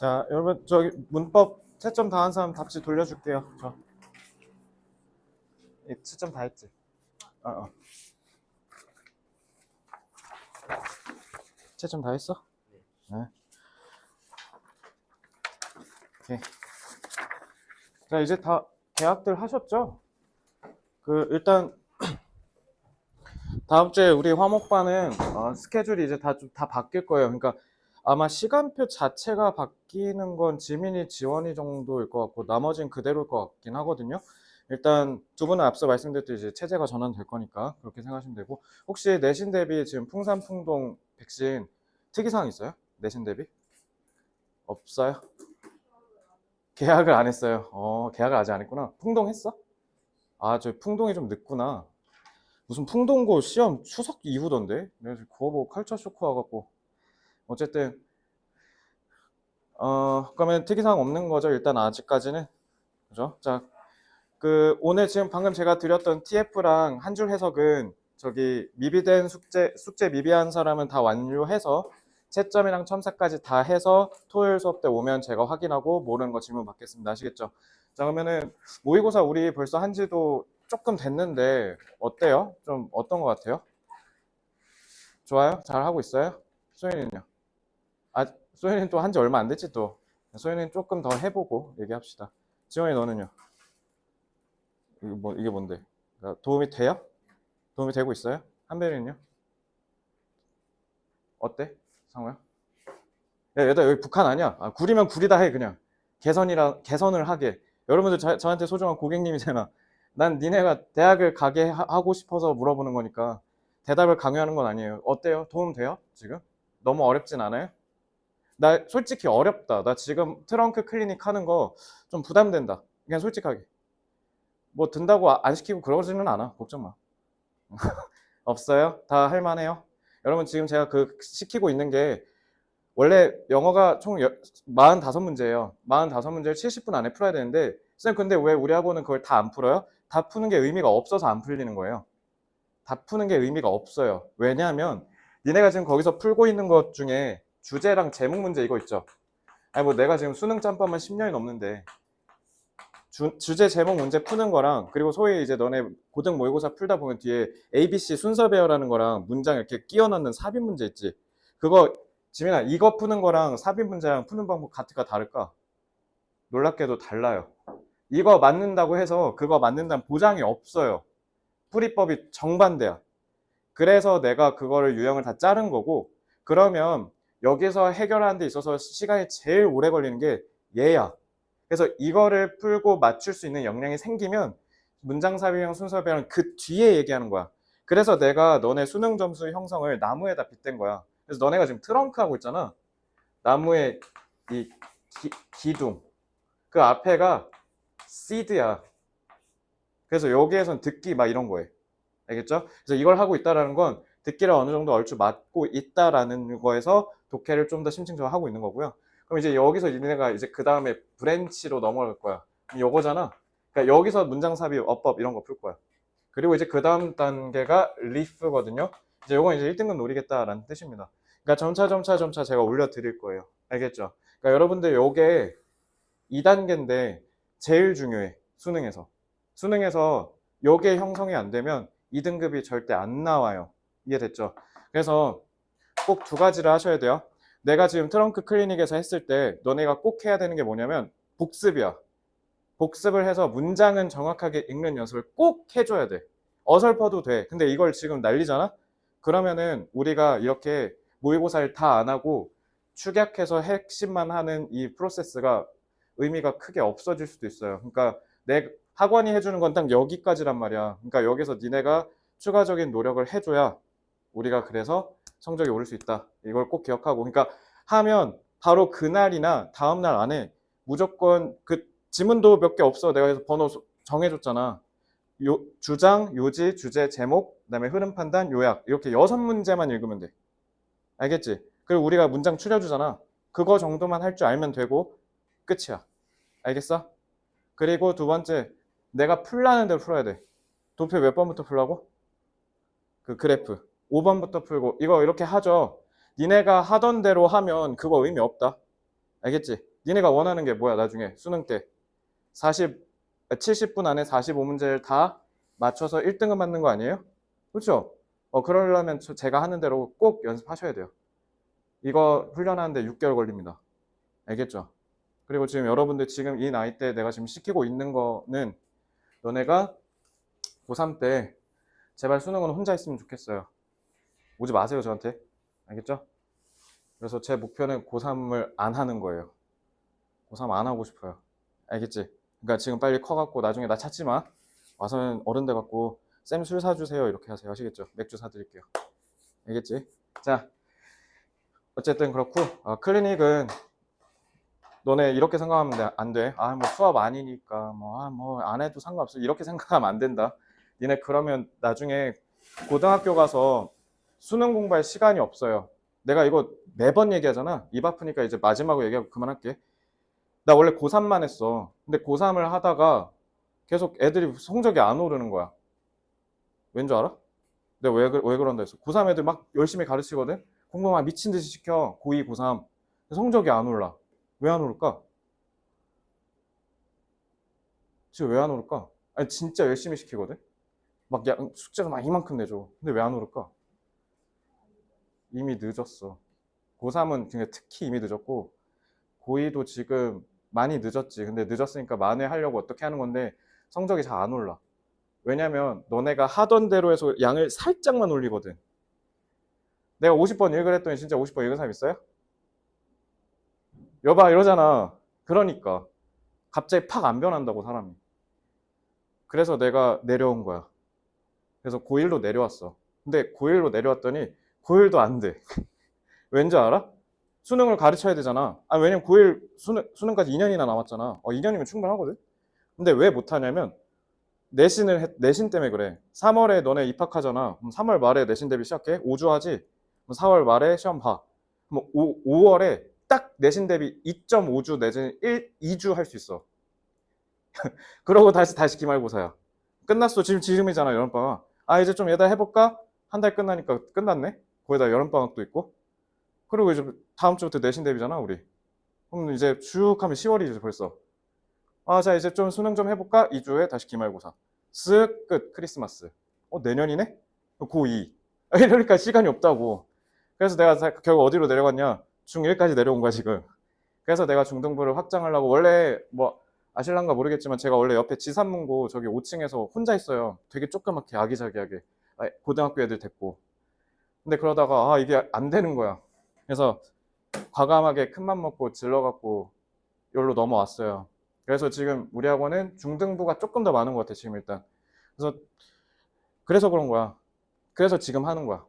자, 여러분 저기 문법 채점 다 한 사람 답지 돌려줄게요. 채점 다 했지? 어. 채점 다 했어? 네. 오케이. 자, 이제 다 계약들 하셨죠? 일단 다음 주에 우리 화목반은 스케줄이 이제 다 바뀔 거예요. 그러니까 아마 시간표 자체가 바뀌는 건 지민이, 지원이 정도일 것 같고 나머지는 그대로일 것 같긴 하거든요. 일단 두 분은 앞서 말씀드렸듯이 이제 체제가 전환될 거니까 그렇게 생각하시면 되고, 혹시 내신 대비 지금 풍산풍동 백신 특이사항 있어요? 내신 대비? 없어요? 계약을 안 했어요. 계약을 아직 안 했구나. 풍동 했어? 아, 저 풍동이 좀 늦구나. 무슨 풍동고 시험 추석 이후던데? 내가 지금 그거 보고 칼처 쇼크 와갖고. 어쨌든 그러면 특이사항 없는 거죠, 일단 아직까지는. 그죠? 자, 오늘 지금 방금 제가 드렸던 TF랑 한 줄 해석은 저기 미비된 숙제 미비한 사람은 다 완료해서 채점이랑 첨삭까지 다 해서 토요일 수업 때 오면 제가 확인하고 모르는 거 질문 받겠습니다. 아시겠죠? 자, 그러면은 모의고사 우리 벌써 한 지도 조금 됐는데 어때요? 좀 어떤 것 같아요? 좋아요? 잘 하고 있어요? 소연이는요? 아, 소연이는 또 한 지 얼마 안 됐지 또. 소연이는 조금 더 해보고 얘기합시다. 지원이 너는요? 이게 뭔데? 도움이 돼요? 도움이 되고 있어요? 한별이는요? 어때? 상호야? 야, 얘들아, 여기 북한 아니야. 구리면 구리다 해, 그냥. 개선을 하게. 여러분들 저한테 소중한 고객님이잖아. 난 니네가 대학을 가게 하고 싶어서 물어보는 거니까 대답을 강요하는 건 아니에요. 어때요? 도움 돼요? 지금? 너무 어렵진 않아요? 나 솔직히 어렵다. 나 지금 트렁크 클리닉 하는 거 좀 부담된다. 그냥 솔직하게. 뭐 든다고 안 시키고 그러지는 않아. 걱정 마. 없어요? 다 할만해요? 여러분 지금 제가 시키고 있는 게 원래 영어가 총 45문제예요. 45문제를 70분 안에 풀어야 되는데 쌤 근데 왜 우리 학원은 그걸 다 안 풀어요? 다 푸는 게 의미가 없어서 안 풀리는 거예요. 다 푸는 게 의미가 없어요. 왜냐하면 니네가 지금 거기서 풀고 있는 것 중에 주제랑 제목 문제 이거 있죠? 아니 뭐 내가 지금 수능 짬밥만 10년이 넘는데 주제 제목 문제 푸는 거랑 그리고 소위 이제 너네 고등 모의고사 풀다 보면 뒤에 ABC 순서 배열하는 거랑 문장 이렇게 끼워 넣는 삽입 문제 있지. 그거 지민아 이거 푸는 거랑 삽입 문제랑 푸는 방법 같을까 다를까? 놀랍게도 달라요. 이거 맞는다고 해서 그거 맞는다는 보장이 없어요. 풀이법이 정반대야. 그래서 내가 그거를 유형을 다 자른 거고, 그러면 여기서 해결하는 데 있어서 시간이 제일 오래 걸리는 게 얘야. 그래서 이거를 풀고 맞출 수 있는 역량이 생기면 문장 삽입형 순서 배열은 그 뒤에 얘기하는 거야. 그래서 내가 너네 수능 점수 형성을 나무에다 빗댄 거야. 그래서 너네가 지금 트렁크 하고 있잖아. 나무의 이 기둥. 그 앞에가 씨드야. 그래서 여기에선 듣기 막 이런 거예요. 알겠죠? 그래서 이걸 하고 있다라는 건 듣기를 어느 정도 얼추 맞고 있다라는 거에서 독해를 좀 더 심층적으로 하고 있는 거고요. 그럼 이제 여기서 얘네가 이제 그 다음에 브랜치로 넘어갈 거야. 요거잖아. 그러니까 여기서 문장 삽입, 어법 이런 거 풀 거야. 그리고 이제 그 다음 단계가 리프거든요. 이제 요건 이제 1등급 노리겠다라는 뜻입니다. 그러니까 점차 제가 올려드릴 거예요. 알겠죠? 그러니까 여러분들 요게 2단계인데 제일 중요해. 수능에서 요게 형성이 안 되면 2등급이 절대 안 나와요. 이해됐죠? 그래서 꼭 두 가지를 하셔야 돼요. 내가 지금 트렁크 클리닉에서 했을 때 너네가 꼭 해야 되는 게 뭐냐면 복습이야. 복습을 해서 문장은 정확하게 읽는 연습을 꼭 해줘야 돼. 어설퍼도 돼. 근데 이걸 지금 난리잖아? 그러면은 우리가 이렇게 모의고사를 다 안 하고 축약해서 핵심만 하는 이 프로세스가 의미가 크게 없어질 수도 있어요. 그러니까 내 학원이 해주는 건 딱 여기까지란 말이야. 그러니까 여기서 니네가 추가적인 노력을 해줘야 우리가 그래서 성적이 오를 수 있다. 이걸 꼭 기억하고. 그러니까 하면 바로 그날이나 다음날 안에 무조건 그 지문도 몇 개 없어. 내가 그래서 번호 정해줬잖아. 주장, 요지, 주제, 제목, 그다음에 흐름 판단, 요약 이렇게 6문제만 읽으면 돼. 알겠지? 그리고 우리가 문장 추려주잖아. 그거 정도만 할 줄 알면 되고 끝이야. 알겠어? 그리고 두 번째, 내가 풀라는 대로 풀어야 돼. 도표 몇 번부터 풀라고? 그 그래프 5번부터 풀고 이거 이렇게 하죠. 니네가 하던 대로 하면 그거 의미 없다. 알겠지? 니네가 원하는 게 뭐야? 나중에 수능 때 70분 안에 45문제를 다 맞춰서 1등급 맞는 거 아니에요? 그렇죠? 그러려면 제가 하는 대로 꼭 연습하셔야 돼요. 이거 훈련하는데 6개월 걸립니다. 알겠죠? 그리고 지금 여러분들 지금 이 나이 때 내가 지금 시키고 있는 거는 너네가 고3 때 제발 수능은 혼자 했으면 좋겠어요. 오지 마세요, 저한테. 알겠죠? 그래서 제 목표는 고3을 안 하는 거예요. 고3 안 하고 싶어요. 알겠지? 그러니까 지금 빨리 커갖고 나중에 나 찾지 마. 와서는 어른 돼갖고 쌤 술 사주세요. 이렇게 하세요. 아시겠죠? 맥주 사드릴게요. 알겠지? 자, 어쨌든 그렇고 클리닉은 너네 이렇게 생각하면 안 돼. 뭐 수업 아니니까 뭐 안 해도 상관없어. 이렇게 생각하면 안 된다. 니네 그러면 나중에 고등학교 가서 수능 공부할 시간이 없어요. 내가 이거 매번 얘기하잖아. 입 아프니까 이제 마지막으로 얘기하고 그만할게. 나 원래 고3만 했어. 근데 고3을 하다가 계속 애들이 성적이 안 오르는 거야. 왠 줄 알아? 내가 왜 그런다 했어. 고3 애들 막 열심히 가르치거든? 공부 막 미친 듯이 시켜. 고2, 고3. 성적이 안 올라. 왜 안 오를까? 지금 왜 안 오를까? 아니, 진짜 열심히 시키거든? 막 숙제도 막 이만큼 내줘. 근데 왜 안 오를까? 이미 늦었어. 고3은 특히 이미 늦었고, 고2도 지금 많이 늦었지. 근데 늦었으니까 만회하려고 어떻게 하는 건데 성적이 잘 안 올라. 왜냐면 너네가 하던 대로 해서 양을 살짝만 올리거든. 내가 50번 읽으라 했더니 진짜 50번 읽은 사람 있어요? 여봐 이러잖아. 그러니까 갑자기 팍 안 변한다고 사람이. 그래서 내가 내려온 거야. 그래서 고1로 내려왔어. 근데 고1로 내려왔더니 고1도 안 돼. 왠지 알아? 수능을 가르쳐야 되잖아. 왜냐면 고1 수능까지 2년이나 남았잖아. 2년이면 충분하거든. 근데 왜 못하냐면 내신 때문에 그래. 3월에 너네 입학하잖아. 그럼 3월 말에 내신 대비 시작해. 5주 하지. 그럼 4월 말에 시험 봐. 그럼 5월에 딱 내신 대비 2.5주 내진 2주 할 수 있어. 그러고 다시 기말고사야. 끝났어. 지금이잖아, 여름방학. 이제 좀 얘들아 해볼까? 한 달 끝나니까 끝났네. 거기다 여름방학도 있고. 그리고 이제 다음 주부터 내신 대비잖아, 우리. 그럼 이제 쭉 하면 10월이지 벌써. 자 이제 좀 수능 좀 해볼까? 2주에 다시 기말고사. 쓱 끝. 크리스마스. 내년이네? 고2. 이러니까 시간이 없다고. 그래서 내가 결국 어디로 내려갔냐? 중1까지 내려온 거야 지금. 그래서 내가 중등부를 확장하려고 원래 뭐 아실란가 모르겠지만 제가 원래 옆에 지산문고 저기 5층에서 혼자 있어요. 되게 조그맣게 아기자기하게 고등학교 애들 데리고. 근데 그러다가 이게 안 되는 거야. 그래서 과감하게 큰맘 먹고 질러갖고 여기로 넘어왔어요. 그래서 지금 우리 학원은 중등부가 조금 더 많은 것 같아 지금 일단. 그래서 그런 거야. 그래서 지금 하는 거야.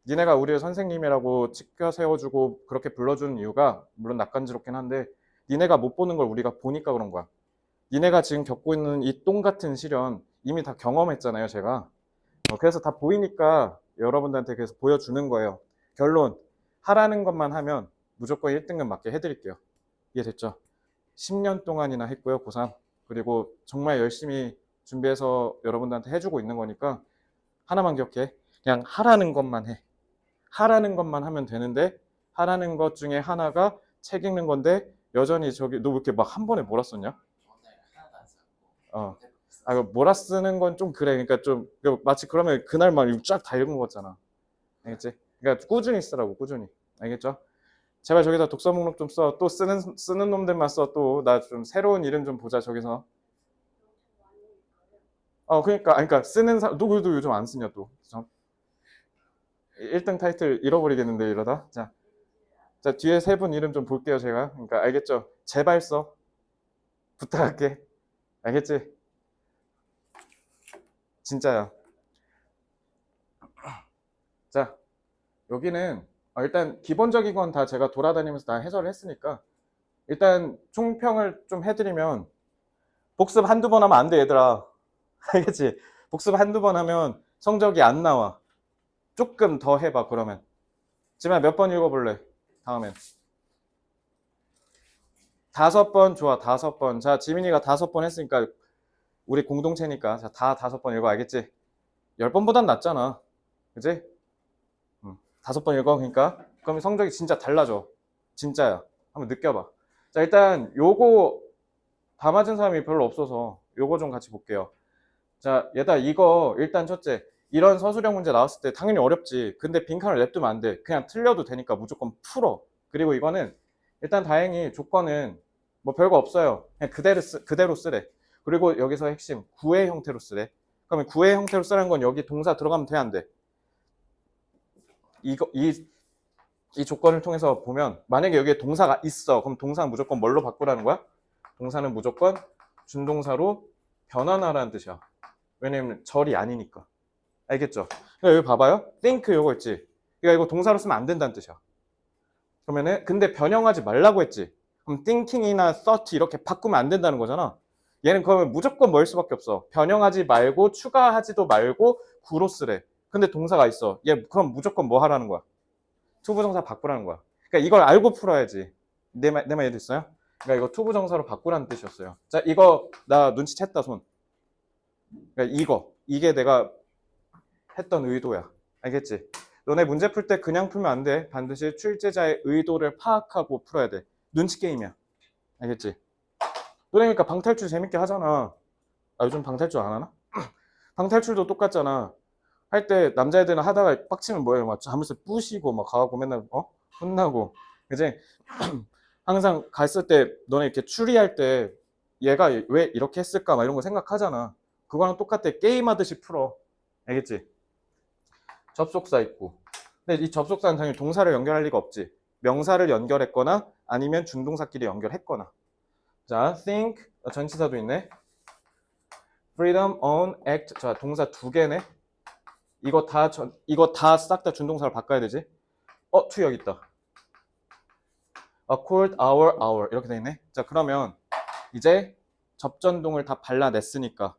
니네가 우리를 선생님이라고 치켜 세워주고 그렇게 불러주는 이유가 물론 낯간지럽긴 한데 니네가 못 보는 걸 우리가 보니까 그런 거야. 니네가 지금 겪고 있는 이 똥 같은 시련 이미 다 경험했잖아요 제가. 그래서 다 보이니까 여러분들한테 그래서 보여주는 거예요. 결론 하라는 것만 하면 무조건 1등급 맞게 해드릴게요. 이해됐죠? 10년 동안이나 했고요 고3. 그리고 정말 열심히 준비해서 여러분들한테 해주고 있는 거니까 하나만 기억해. 그냥 하라는 것만 해. 하라는 것만 하면 되는데 하라는 것 중에 하나가 책 읽는 건데 여전히 저기 너 왜 이렇게 막 한 번에 몰았었냐? 몰아쓰는 건 좀 그래. 그러니까 좀 마치 그러면 그날만 쫙 다 읽은 거 같잖아. 알겠지? 그러니까 꾸준히 쓰라고 꾸준히. 알겠죠? 제발 저기다 독서 목록 좀 써. 또 쓰는 놈들만 써. 또 나 좀 새로운 이름 좀 보자 저기서. 그러니까 쓰는 사람 누구도 요즘 안 쓰냐 또. 1등 타이틀 잃어버리겠는데 이러다. 자 뒤에 세 분 이름 좀 볼게요 제가. 그러니까 알겠죠? 제발 써. 부탁할게. 알겠지? 진짜야. 자 여기는 일단 기본적인 건 다 제가 돌아다니면서 다 해설을 했으니까 일단 총평을 좀 해드리면 복습 한두 번 하면 안 돼 얘들아. 알겠지? 복습 한두 번 하면 성적이 안 나와. 조금 더 해봐 그러면. 지만 몇 번 읽어볼래? 다음엔 5번. 좋아 5번. 자 지민이가 5번 했으니까 우리 공동체니까 자 다 5번 읽어. 알겠지? 10번보단 낫잖아. 그지? 5번 읽어. 그러니까 그러면 성적이 진짜 달라져. 진짜야. 한번 느껴봐. 자, 일단 요거 다 맞은 사람이 별로 없어서 요거 좀 같이 볼게요. 자, 얘들아, 이거 일단 첫째, 이런 서술형 문제 나왔을 때 당연히 어렵지. 근데 빈칸을 냅두면 안 돼. 그냥 틀려도 되니까 무조건 풀어. 그리고 이거는 일단 다행히 조건은 뭐 별거 없어요. 그냥 그대로 쓰래. 그리고 여기서 핵심 구의 형태로 쓰래. 그러면 구의 형태로 쓰라는 건 여기 동사 들어가면 돼, 안 돼? 이 조건을 통해서 보면 만약에 여기에 동사가 있어. 그럼 동사는 무조건 뭘로 바꾸라는 거야? 동사는 무조건 준동사로 변환하라는 뜻이야. 왜냐면 절이 아니니까. 알겠죠? 그러니까 여기 봐봐요. think 요거 있지. 그러니까 이거 동사로 쓰면 안 된다는 뜻이야. 그러면은 근데 변형하지 말라고 했지. 그럼 thinking이나 thought 이렇게 바꾸면 안 된다는 거잖아. 얘는 그러면 무조건 뭐일 수밖에 없어. 변형하지 말고 추가하지도 말고 구로 쓰래. 근데 동사가 있어. 얘 그럼 무조건 뭐 하라는 거야? 투부정사 바꾸라는 거야. 그러니까 이걸 알고 풀어야지. 내 말 이해됐어요? 그러니까 이거 투부정사로 바꾸라는 뜻이었어요. 자, 이거 나 눈치챘다 손. 그러니까 이게 내가 했던 의도야. 알겠지? 너네 문제 풀 때 그냥 풀면 안 돼. 반드시 출제자의 의도를 파악하고 풀어야 돼. 눈치 게임이야. 알겠지? 너네니까 방탈출 재밌게 하잖아. 아, 요즘 방탈출 안 하나? 방탈출도 똑같잖아. 할 때 남자애들은 하다가 빡치면 뭐예요? 막 자물쇠 부시고 막 가고 맨날 혼나고. 그지? 항상 갔을 때 너네 이렇게 추리할 때 얘가 왜 이렇게 했을까 막 이런 거 생각하잖아. 그거랑 똑같아. 게임하듯이 풀어. 알겠지? 접속사 있고. 근데 이 접속사는 당연히 동사를 연결할 리가 없지. 명사를 연결했거나 아니면 준동사끼리 연결했거나. 자, think 전치사도 있네. freedom, own, act. 자, 동사 두 개네. 이거 다 싹 다 준동사로 바꿔야 되지. to 여기 있다. accord, hour 이렇게 돼 있네. 자, 그러면 이제 접전동을 다 발라냈으니까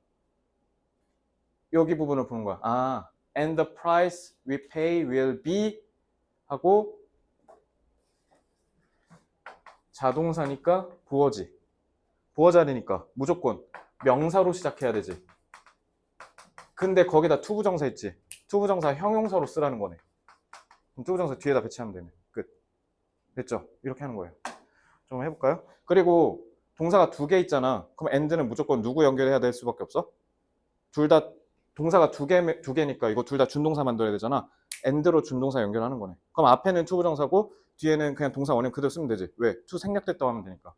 여기 부분을 보는 거야. 아, and the price we pay will be 하고 자동사니까 보어지. 보어자리니까 무조건 명사로 시작해야 되지. 근데 거기다 투부정사 있지. 투부정사 형용사로 쓰라는 거네. 그럼 투부정사 뒤에다 배치하면 되네. 끝. 됐죠? 이렇게 하는 거예요. 좀 해볼까요? 그리고 동사가 두 개 있잖아. 그럼 and는 무조건 누구 연결해야 될 수밖에 없어? 둘 다 동사가 두 개니까 이거 둘 다 준동사 만들어야 되잖아. and로 준동사 연결하는 거네. 그럼 앞에는 투부정사고 뒤에는 그냥 동사 원형 그대로 쓰면 되지. 왜? to 생략됐다고 하면 되니까.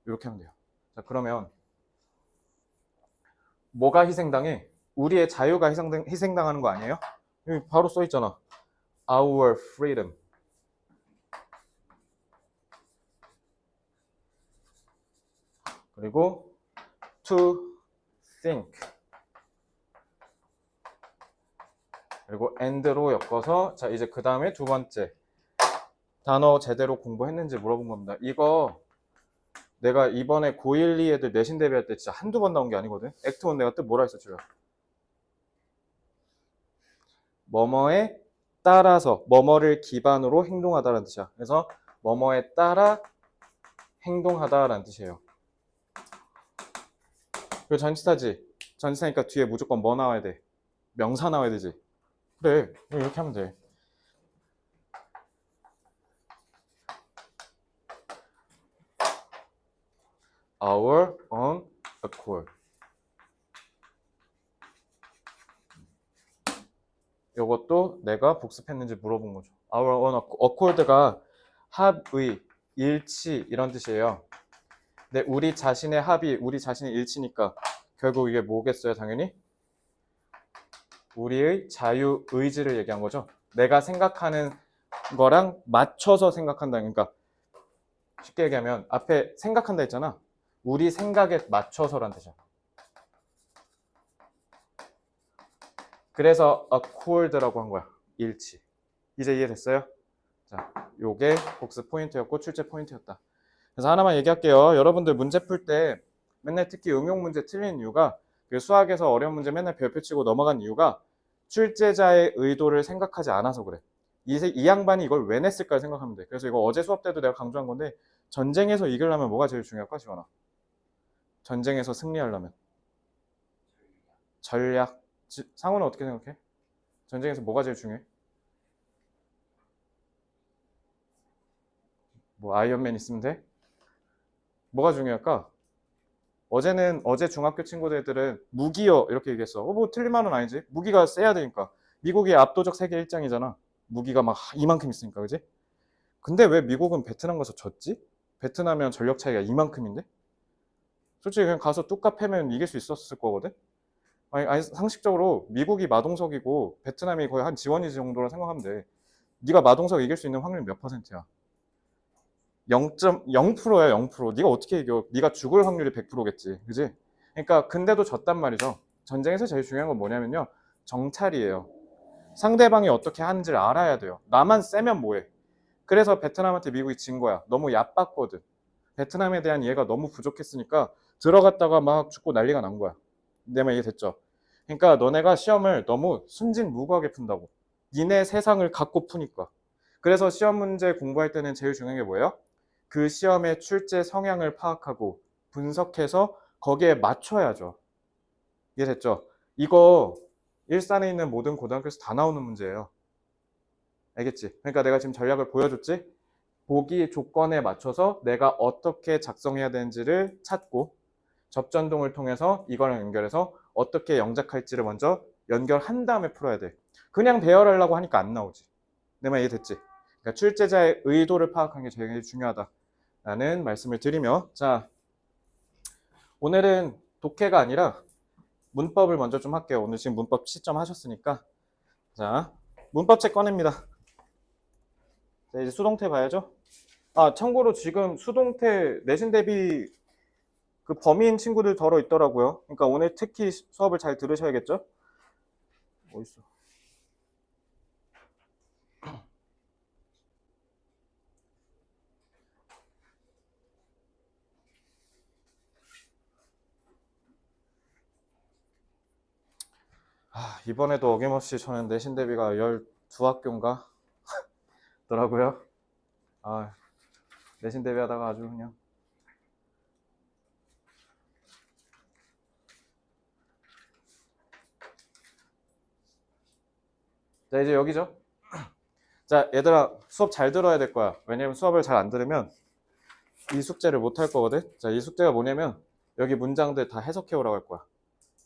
이렇게 하면 돼요. 자, 그러면 뭐가 희생당해? 우리의 자유가 희생당하는 거 아니에요? 여기 바로 써 있잖아. Our freedom. 그리고 to think. 그리고 and로 엮어서 자, 이제 그 다음에 두 번째 단어 제대로 공부했는지 물어본 겁니다. 이거 내가 이번에 고1, 2 애들 내신 대비할 때 진짜 한두 번 나온 게 아니거든. 액트 1 내가 뜻 뭐라 했어, 지금? 뭐뭐에 따라서 뭐뭐를 기반으로 행동하다라는 뜻이야. 그래서 뭐뭐에 따라 행동하다라는 뜻이에요. 그리고 전치사지. 전치사니까 뒤에 무조건 뭐 나와야 돼? 명사 나와야 되지. 그래, 이렇게 하면 돼. Our own accord. 이것도 내가 복습했는지 물어본 거죠. Our own accord가 합의, 일치 이런 뜻이에요. 근데 우리 자신의 합이 우리 자신의 일치니까 결국 이게 뭐겠어요? 당연히 우리의 자유 의지를 얘기한 거죠. 내가 생각하는 거랑 맞춰서 생각한다. 그러니까 쉽게 얘기하면 앞에 생각한다 했잖아. 우리 생각에 맞춰서란 뜻이야. 그래서 accord라고 한 거야. 일치. 이제 이해됐어요? 자, 요게 복습 포인트였고 출제 포인트였다. 그래서 하나만 얘기할게요. 여러분들 문제 풀 때 맨날 특히 응용 문제 틀리는 이유가 그 수학에서 어려운 문제 맨날 별표 치고 넘어간 이유가 출제자의 의도를 생각하지 않아서 그래. 이 양반이 이걸 왜 냈을까 생각하면 돼. 그래서 이거 어제 수업 때도 내가 강조한 건데 전쟁에서 이기려면 뭐가 제일 중요할까, 시원아? 전쟁에서 승리하려면 전략. 상호는 어떻게 생각해? 전쟁에서 뭐가 제일 중요해? 뭐 아이언맨 있으면 돼? 뭐가 중요할까? 어제 중학교 친구들은 무기여 이렇게 얘기했어. 뭐 틀린 말은 아니지. 무기가 세야 되니까. 미국이 압도적 세계 1장이잖아. 무기가 막 이만큼 있으니까, 그지? 근데 왜 미국은 베트남 가서 졌지? 베트남이랑 전력 차이가 이만큼인데? 솔직히 그냥 가서 뚝딱 패면 이길 수 있었을 거거든? 아니, 상식적으로 미국이 마동석이고 베트남이 거의 한 지원이 정도라 생각하면 돼. 네가 마동석 이길 수 있는 확률이 몇 퍼센트야? 0.0%야, 0%. 네가 어떻게 이겨? 네가 죽을 확률이 100%겠지. 그지? 그러니까 근데도 졌단 말이죠. 전쟁에서 제일 중요한 건 뭐냐면요. 정찰이에요. 상대방이 어떻게 하는지를 알아야 돼요. 나만 세면 뭐해? 그래서 베트남한테 미국이 진 거야. 너무 얕봤거든. 베트남에 대한 이해가 너무 부족했으니까 들어갔다가 막 죽고 난리가 난 거야. 내 말 이해됐죠? 그러니까 너네가 시험을 너무 순진무구하게 푼다고. 니네 세상을 갖고 푸니까. 그래서 시험 문제 공부할 때는 제일 중요한 게 뭐예요? 그 시험의 출제 성향을 파악하고 분석해서 거기에 맞춰야죠. 이해됐죠? 이거 일산에 있는 모든 고등학교에서 다 나오는 문제예요. 알겠지? 그러니까 내가 지금 전략을 보여줬지? 보기 조건에 맞춰서 내가 어떻게 작성해야 되는지를 찾고 접전동을 통해서 이거랑 연결해서 어떻게 영작할지를 먼저 연결한 다음에 풀어야 돼. 그냥 배열하려고 하니까 안 나오지. 내 말 이해됐지? 그러니까 출제자의 의도를 파악하는 게 제일 중요하다라는 말씀을 드리며, 자, 오늘은 독해가 아니라 문법을 먼저 좀 할게요. 오늘 지금 문법 시점 하셨으니까. 자, 문법책 꺼냅니다. 자, 이제 수동태 봐야죠. 아, 참고로 지금 수동태 내신 대비 그 범위인 친구들 덜어 있더라고요. 그러니까 오늘 특히 수업을 잘 들으셔야겠죠? 어딨어? 아, 이번에도 어김없이 저는 내신 대비가 12학교인가 더라고요. 아, 내신 대비 하다가 아주 그냥. 자, 이제 여기죠. 자, 얘들아, 수업 잘 들어야 될 거야. 왜냐면 수업을 잘 안 들으면 이 숙제를 못 할 거거든. 자, 이 숙제가 뭐냐면 여기 문장들 다 해석해 오라고 할 거야.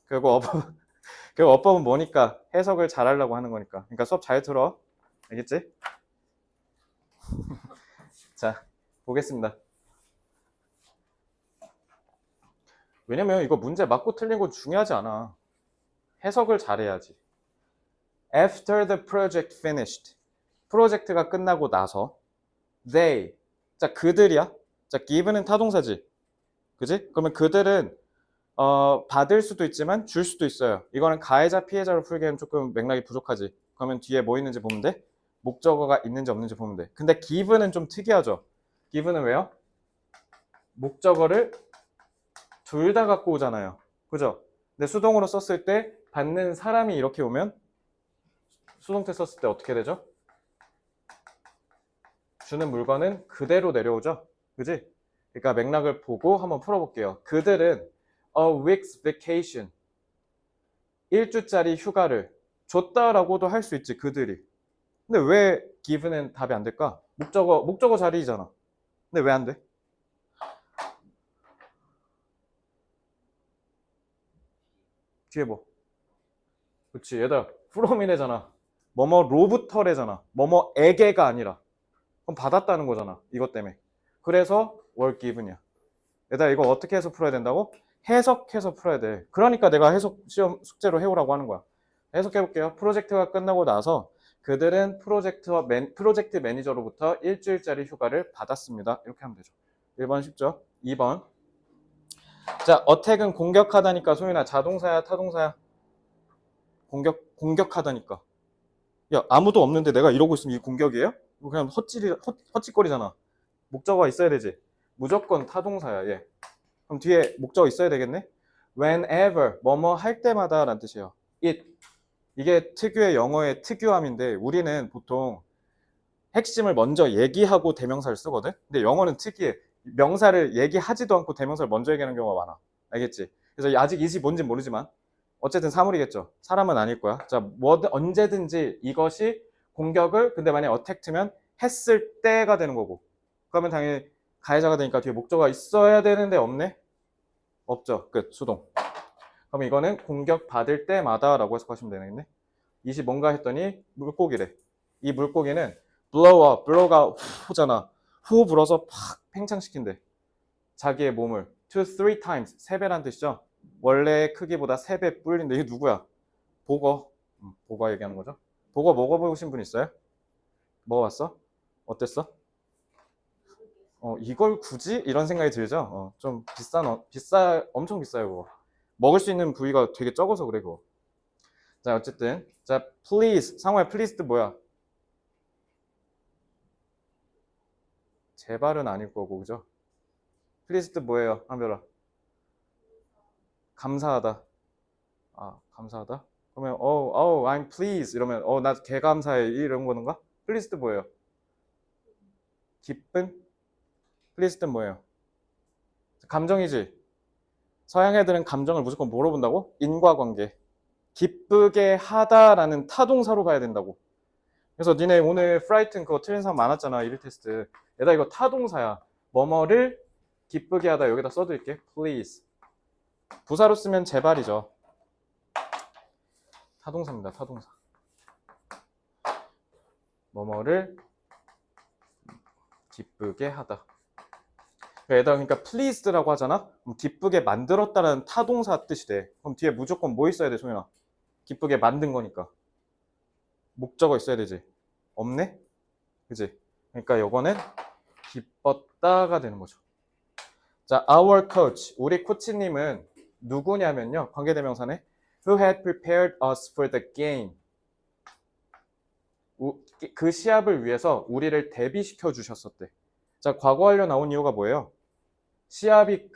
결국 어법, 결국 어법은 뭐니까 해석을 잘 하려고 하는 거니까. 그러니까 수업 잘 들어. 알겠지? 자, 보겠습니다. 왜냐면 이거 문제 맞고 틀린 건 중요하지 않아. 해석을 잘해야지. After the project finished. 프로젝트가 끝나고 나서 they. 자, 그들이야. 자, given은 타동사지. 그지? 그러면 그들은 받을 수도 있지만 줄 수도 있어요. 이거는 가해자 피해자로 풀기에는 조금 맥락이 부족하지. 그러면 뒤에 뭐 있는지 보면 돼? 목적어가 있는지 없는지 보면 돼. 근데 given은 좀 특이하죠. given은 왜요? 목적어를 둘 다 갖고 오잖아요. 그죠? 근데 수동으로 썼을 때 받는 사람이 이렇게 오면 수동태 썼을 때 어떻게 되죠? 주는 물건은 그대로 내려오죠. 그지? 그러니까 맥락을 보고 한번 풀어볼게요. 그들은 a week's vacation, 1주짜리 휴가를 줬다라고도 할 수 있지, 그들이. 근데 왜 given은 답이 안 될까? 목적어 자리잖아. 근데 왜 안 돼? 뒤에 뭐? 그렇지, 얘들아, from이래잖아. 뭐뭐로부터래잖아. 뭐뭐에게가 아니라. 그럼 받았다는 거잖아. 이것 때문에. 그래서 were given이야. 얘들아, 이거 어떻게 해서 풀어야 된다고? 해석해서 풀어야 돼. 그러니까 내가 해석 시험 숙제로 해오라고 하는 거야. 해석해 볼게요. 프로젝트가 끝나고 나서 그들은 프로젝트 매니저로부터 일주일짜리 휴가를 받았습니다. 이렇게 하면 되죠. 1번 쉽죠? 2번. 자, 어택은 공격하다니까. 소윤아, 자동사야, 타동사야? 공격하다니까. 야, 아무도 없는데 내가 이러고 있으면 이게 공격이에요? 이거 그냥 헛짓거리잖아. 목적어가 있어야 되지. 무조건 타동사야, 얘. 그럼 뒤에 목적어 있어야 되겠네? Whenever, 뭐뭐 할 때마다 라는 뜻이에요. it. 이게 특유의 영어의 특유함인데 우리는 보통 핵심을 먼저 얘기하고 대명사를 쓰거든? 근데 영어는 특이해. 명사를 얘기하지도 않고 대명사를 먼저 얘기하는 경우가 많아. 알겠지? 그래서 아직 이지 뭔지 모르지만 어쨌든 사물이겠죠. 사람은 아닐 거야. 자, 언제든지 이것이 공격을 근데 만약에 어택트면 했을 때가 되는 거고 그러면 당연히 가해자가 되니까 뒤에 목적어가 있어야 되는데 없네? 없죠. 끝. 수동. 그럼 이거는 공격받을 때마다 라고 해석하시면 되겠네. 20 뭔가 했더니 물고기래. 이 물고기는 blow up, blow가 후잖아. 후 불어서 팍 팽창시킨대. 자기의 몸을 2, 3 times, 3배란 뜻이죠. 원래 크기보다 3배 불린데 이게 누구야? 보거. 보거 얘기하는 거죠. 보거 먹어보신 분 있어요? 먹어봤어? 어땠어? 이걸 굳이? 이런 생각이 들죠? 좀 엄청 비싸요, 그거. 먹을 수 있는 부위가 되게 적어서 그래, 그거. 자, 어쨌든. 자, please. 상호야, please도 뭐야? 제발은 아닐 거고, 그죠? please도 뭐예요, 한별아? 감사하다. 아, 감사하다? 그러면, I'm pleased. 이러면, 나 개감사해. 이런 거는가? please도 뭐예요? 기쁜? please도 뭐예요? 감정이지? 서양 애들은 감정을 무조건 뭐로 본다고? 인과관계. 기쁘게 하다라는 타동사로 가야 된다고. 그래서 니네 오늘 프라이튼 그거 틀린 사람 많았잖아. 1일 테스트. 얘들아 이거 타동사야. 뭐뭐를 기쁘게 하다 여기다 써둘게. please. 부사로 쓰면 제발이죠. 타동사입니다. 타동사. 뭐뭐를 기쁘게 하다. 얘들아 그러니까 pleased라고 하잖아. 그럼 기쁘게 만들었다는 타동사 뜻이 돼. 그럼 뒤에 무조건 뭐 있어야 돼, 소연아? 기쁘게 만든 거니까. 목적어 있어야 되지. 없네? 그지? 그러니까 요거는 기뻤다가 되는 거죠. 자, our coach, 우리 코치님은 누구냐면요. 관계대명사네. Who had prepared us for the game. 그 시합을 위해서 우리를 대비시켜 주셨었대. 자, 과거 완료 나온 이유가 뭐예요? 시합이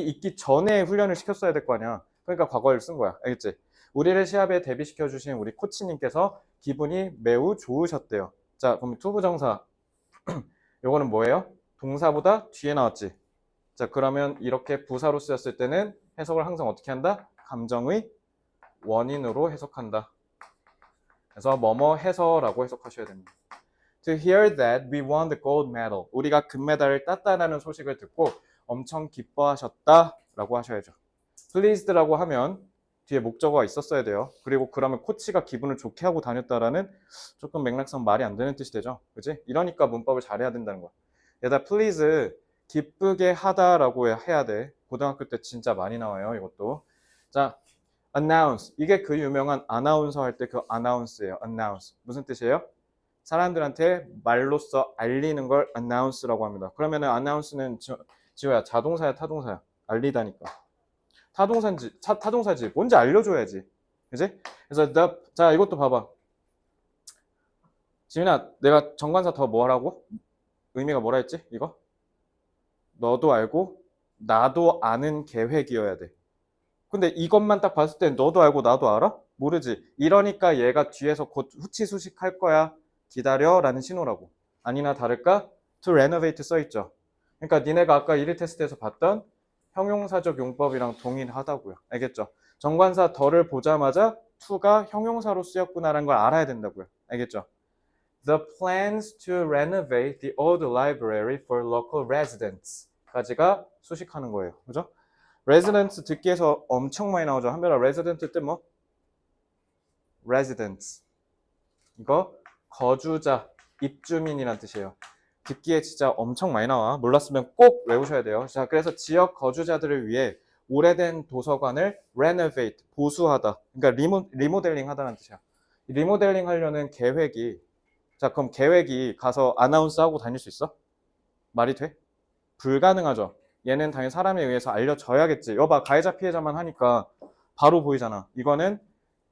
있기 전에 훈련을 시켰어야 될 거 아니야. 그러니까 과거 완료 쓴 거야. 알겠지? 우리를 시합에 대비시켜 주신 우리 코치님께서 기분이 매우 좋으셨대요. 자, 그럼 투부정사. 요거는 뭐예요? 동사보다 뒤에 나왔지. 자, 그러면 이렇게 부사로 쓰였을 때는 해석을 항상 어떻게 한다? 감정의 원인으로 해석한다. 그래서 뭐뭐 해서라고 해석하셔야 됩니다. To hear that we won the gold medal. 우리가 금메달을 땄다라는 소식을 듣고 엄청 기뻐하셨다라고 하셔야죠. pleased라고 하면 뒤에 목적어가 있었어야 돼요. 그리고 그러면 코치가 기분을 좋게 하고 다녔다라는 조금 맥락상 말이 안 되는 뜻이 되죠. 그지? 이러니까 문법을 잘해야 된다는 거야. 얘들아 please 기쁘게 하다라고 해야 돼. 고등학교 때 진짜 많이 나와요, 이것도. 자, announce. 이게 그 유명한 아나운서 할 때 그 announce예요. announce. 무슨 뜻이에요? 사람들한테 말로써 알리는 걸 announce라고 합니다. 그러면은 announce는 지호야, 자동사야, 타동사야? 알리다니까. 타동사지. 뭔지 알려줘야지. 그지? 그래서 자, 이것도 봐봐. 지민아, 내가 정관사 더 뭐 하라고? 의미가 뭐라 했지? 이거? 너도 알고 나도 아는 계획이어야 돼. 근데 이것만 딱 봤을 땐 너도 알고 나도 알아? 모르지. 이러니까 얘가 뒤에서 곧 후치수식 할 거야. 기다려 라는 신호라고. 아니나 다를까? to renovate 써있죠. 그러니까 니네가 아까 1일 테스트에서 봤던 형용사적 용법이랑 동일하다고요. 알겠죠? 정관사 더를 보자마자 to가 형용사로 쓰였구나라는 걸 알아야 된다고요. 알겠죠? The plans to renovate the old library for local residents 까지가 수식하는 거예요. 그죠? residents 듣기에서 엄청 많이 나오죠. 한별아, resident 뜻 뭐? residents. 이거 거주자, 입주민이란 뜻이에요. 듣기에 진짜 엄청 많이 나와. 몰랐으면 꼭 외우셔야 돼요. 자, 그래서 지역 거주자들을 위해 오래된 도서관을 renovate, 보수하다. 그러니까 리모델링 하다는 뜻이야. 리모델링 하려는 계획이, 자, 그럼 계획이 가서 아나운스 하고 다닐 수 있어? 말이 돼? 불가능하죠. 얘는 당연히 사람에 의해서 알려져야겠지. 여봐, 가해자 피해자만 하니까 바로 보이잖아. 이거는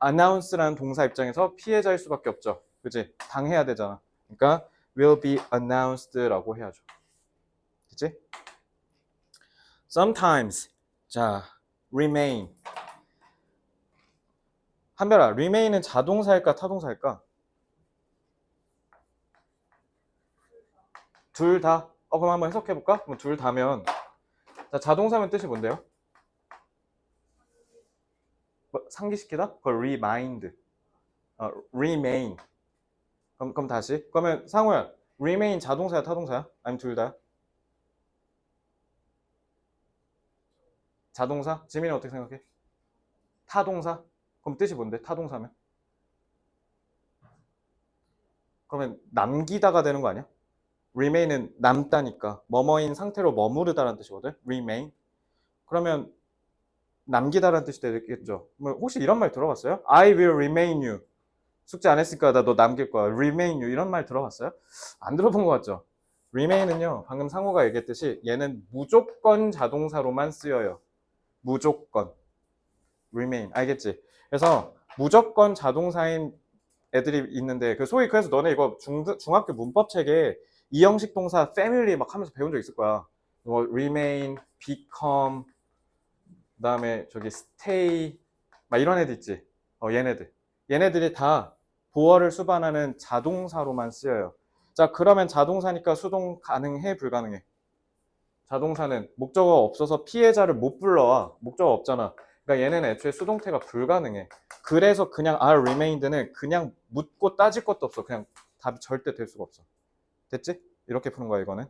announce라는 동사 입장에서 피해자일 수밖에 없죠. 그치? 당해야 되잖아. 그러니까 will be announced라고 해야죠. 그치? sometimes. 자, remain. 한별아, remain은 자동사일까 타동사일까? 둘 다. 그럼 한번 해석해볼까? 그럼 둘 다면, 자, 자동사면 뜻이 뭔데요? 상기시키다? 그걸 remind. remain. 그럼 다시. 그러면 상호야, remain 자동사야 타동사야? 아니면 둘 다야? 자동사? 지민이 어떻게 생각해? 타동사? 그럼 뜻이 뭔데? 타동사면? 그러면 남기다가 되는 거 아니야? remain은 남다니까 뭐뭐인 상태로 머무르다라는 뜻이거든. remain. 그러면 남기다라는 뜻이 되겠죠. 뭐 혹시 이런 말 들어봤어요? I will remain you. 숙제 안 했으니까 나 너 남길 거야. remain you 이런 말 들어봤어요? 안 들어본 것 같죠? remain은요 방금 상호가 얘기했듯이 얘는 무조건 자동사로만 쓰여요. 무조건 remain 알겠지? 그래서 무조건 자동사인 애들이 있는데 그 소위 그래서 너네 이거 중학교 문법 책에 이형식 동사 family 막 하면서 배운 적 있을 거야. 뭐 remain, become, 그다음에 저기 stay 막 이런 애들 있지. 얘네들이 다 보어를 수반하는 자동사로만 쓰여요. 자 그러면 자동사니까 수동 가능해 불가능해? 자동사는 목적어가 없어서 피해자를 못 불러와. 목적어 없잖아. 그러니까 얘는 애초에 수동태가 불가능해. 그래서 그냥 are remained는 그냥 묻고 따질 것도 없어. 그냥 답이 절대 될 수가 없어. 됐지? 이렇게 푸는 거야 이거는.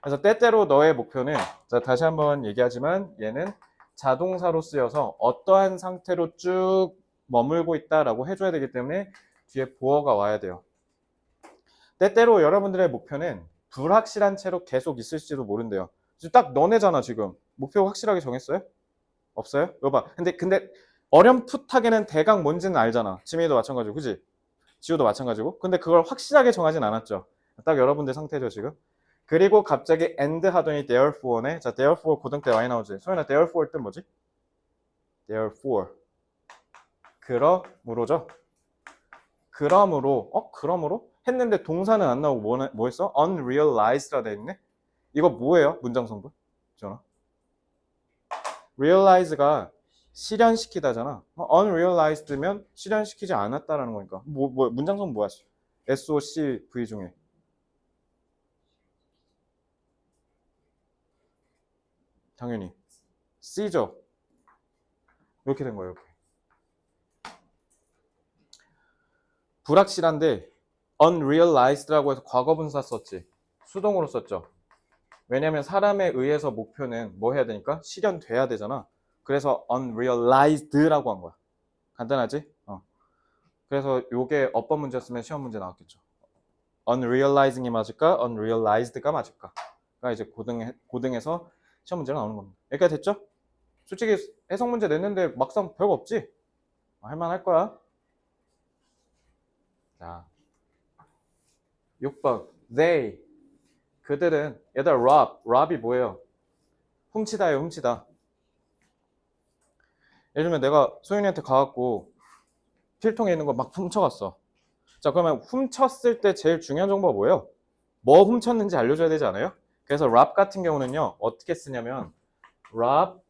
그래서 때때로 너의 목표는 자 다시 한번 얘기하지만 얘는 자동사로 쓰여서 어떠한 상태로 쭉 머물고 있다라고 해줘야 되기 때문에 뒤에 보어가 와야 돼요. 때때로 여러분들의 목표는 불확실한 채로 계속 있을지도 모른대요. 딱 너네잖아 지금. 목표 확실하게 정했어요? 없어요? 이거 봐. 근데 어렴풋하게는 대강 뭔지는 알잖아. 지민이도 마찬가지고, 그지? 지우도 마찬가지고. 근데 그걸 확실하게 정하진 않았죠. 딱 여러분들 상태죠 지금. 그리고 갑자기 and 하더니 therefore네. 자, therefore 고등 때 많이 나오지. 소연아, therefore 뜻 뭐지? therefore. 그러므로죠. 그러므로? 했는데 동사는 안 나오고 뭐 했어? unrealized라 돼 있네? 이거 뭐예요? 문장 성분? 전화. realize가 실현시키다잖아. unrealized면 실현시키지 않았다라는 거니까. 문장 성분 뭐야? SOC V 중에. 당연히. C죠. 이렇게 된 거예요. 이렇게. 불확실한데 unrealized라고 해서 과거분사 썼지. 수동으로 썼죠. 왜냐면 사람에 의해서 목표는 뭐 해야 되니까? 실현돼야 되잖아. 그래서 unrealized라고 한 거야. 간단하지? 그래서 요게 어법 문제였으면 시험 문제 나왔겠죠. unrealizing이 맞을까? unrealized가 맞을까? 가 이제 고등에서 시험 문제가 나오는 겁니다. 여기까지 됐죠? 솔직히 해석 문제 냈는데 막상 별거 없지? 할만할 거야. 자, 6번. They. 그들은 얘들아 rob이 뭐예요? 훔치다예요, 훔치다. 예를 들면 내가 소윤이한테 가갖고 필통에 있는 거 막 훔쳐갔어. 자, 그러면 훔쳤을 때 제일 중요한 정보가 뭐예요? 뭐 훔쳤는지 알려줘야 되지 않아요? 그래서 rob 같은 경우는요, 어떻게 쓰냐면 rob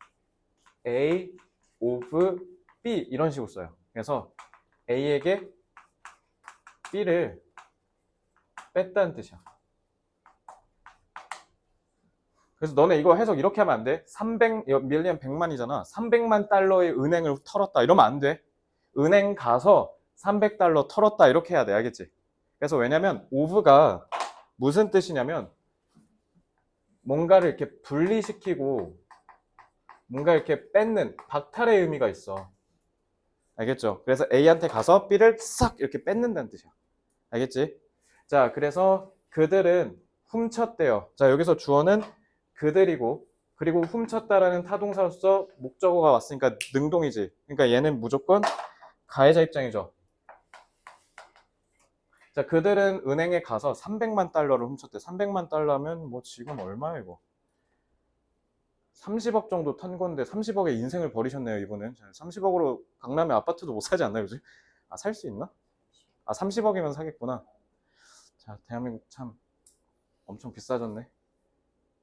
A of B 이런 식으로 써요. 그래서 A에게 B를 뺐다는 뜻이야. 그래서 너네 이거 해석 이렇게 하면 안 돼. 300밀리언 100만이잖아. 300만 달러의 은행을 털었다. 이러면 안 돼. 은행 가서 300달러 털었다. 이렇게 해야 돼. 알겠지? 그래서 왜냐면 of가 무슨 뜻이냐면 뭔가를 이렇게 분리시키고 뭔가 이렇게 뺏는 박탈의 의미가 있어. 알겠죠? 그래서 A한테 가서 B를 싹 이렇게 뺏는다는 뜻이야. 알겠지? 자, 그래서 그들은 훔쳤대요. 자, 여기서 주어는 그들이고 그리고 훔쳤다라는 타동사로서 목적어가 왔으니까 능동이지. 그러니까 얘는 무조건 가해자 입장이죠. 자, 그들은 은행에 가서 300만 달러를 훔쳤대. 300만 달러면 뭐 지금 얼마야 이거? 30억 정도 턴 건데 30억에 인생을 버리셨네요 이분은. 30억으로 강남에 아파트도 못 사지 않나요 요즘? 아, 살 수 있나? 아, 30억이면 사겠구나. 자, 대한민국 참 엄청 비싸졌네.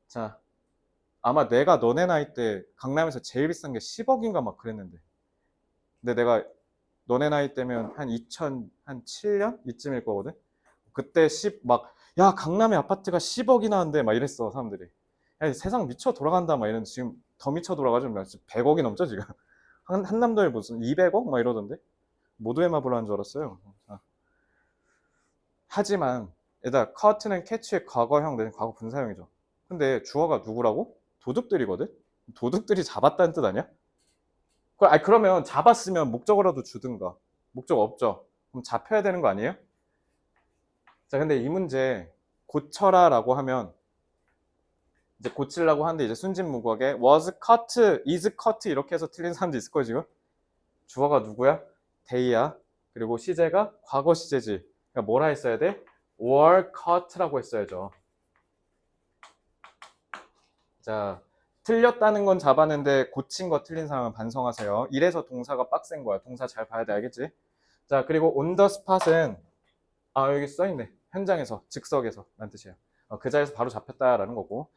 자, 아마 내가 너네 나이 때 강남에서 제일 비싼 게 10억인가 막 그랬는데. 근데 내가 너네 나이 때면 한 2007년 이쯤일 거거든. 그때 야, 강남에 아파트가 10억이나 한대 막 이랬어 사람들이. 야, 세상 미쳐 돌아간다 막 이런. 지금 더 미쳐 돌아가죠. 100억이 넘죠 지금. 한남도에 무슨 200억 막 이러던데. 모두의 마블로 한 줄 알았어요. 자, 하지만 얘들아, caught,는 catch의 과거형 내지 과거 분사형이죠. 근데 주어가 누구라고? 도둑들이거든? 도둑들이 잡았다는 뜻 아니야? 그러면 잡았으면 목적어라도 주든가. 목적 없죠? 그럼 잡혀야 되는 거 아니에요? 자, 근데 이 문제 고쳐라 라고 하면 이제 고치려고 하는데 이제 순진무구하게 was cut, is cut 이렇게 해서 틀린 사람도 있을 거예요 지금. 주어가 누구야? they야. 그리고 시제가 과거 시제지. 그러니까 뭐라 했어야 돼? were cut라고 했어야죠. 자, 틀렸다는 건 잡았는데 고친 거 틀린 사람은 반성하세요. 이래서 동사가 빡센 거야. 동사 잘 봐야 돼. 알겠지? 자, 그리고 on the spot은 여기 써있네. 현장에서, 즉석에서 라는 뜻이에요. 그 자리에서 바로 잡혔다라는 거고.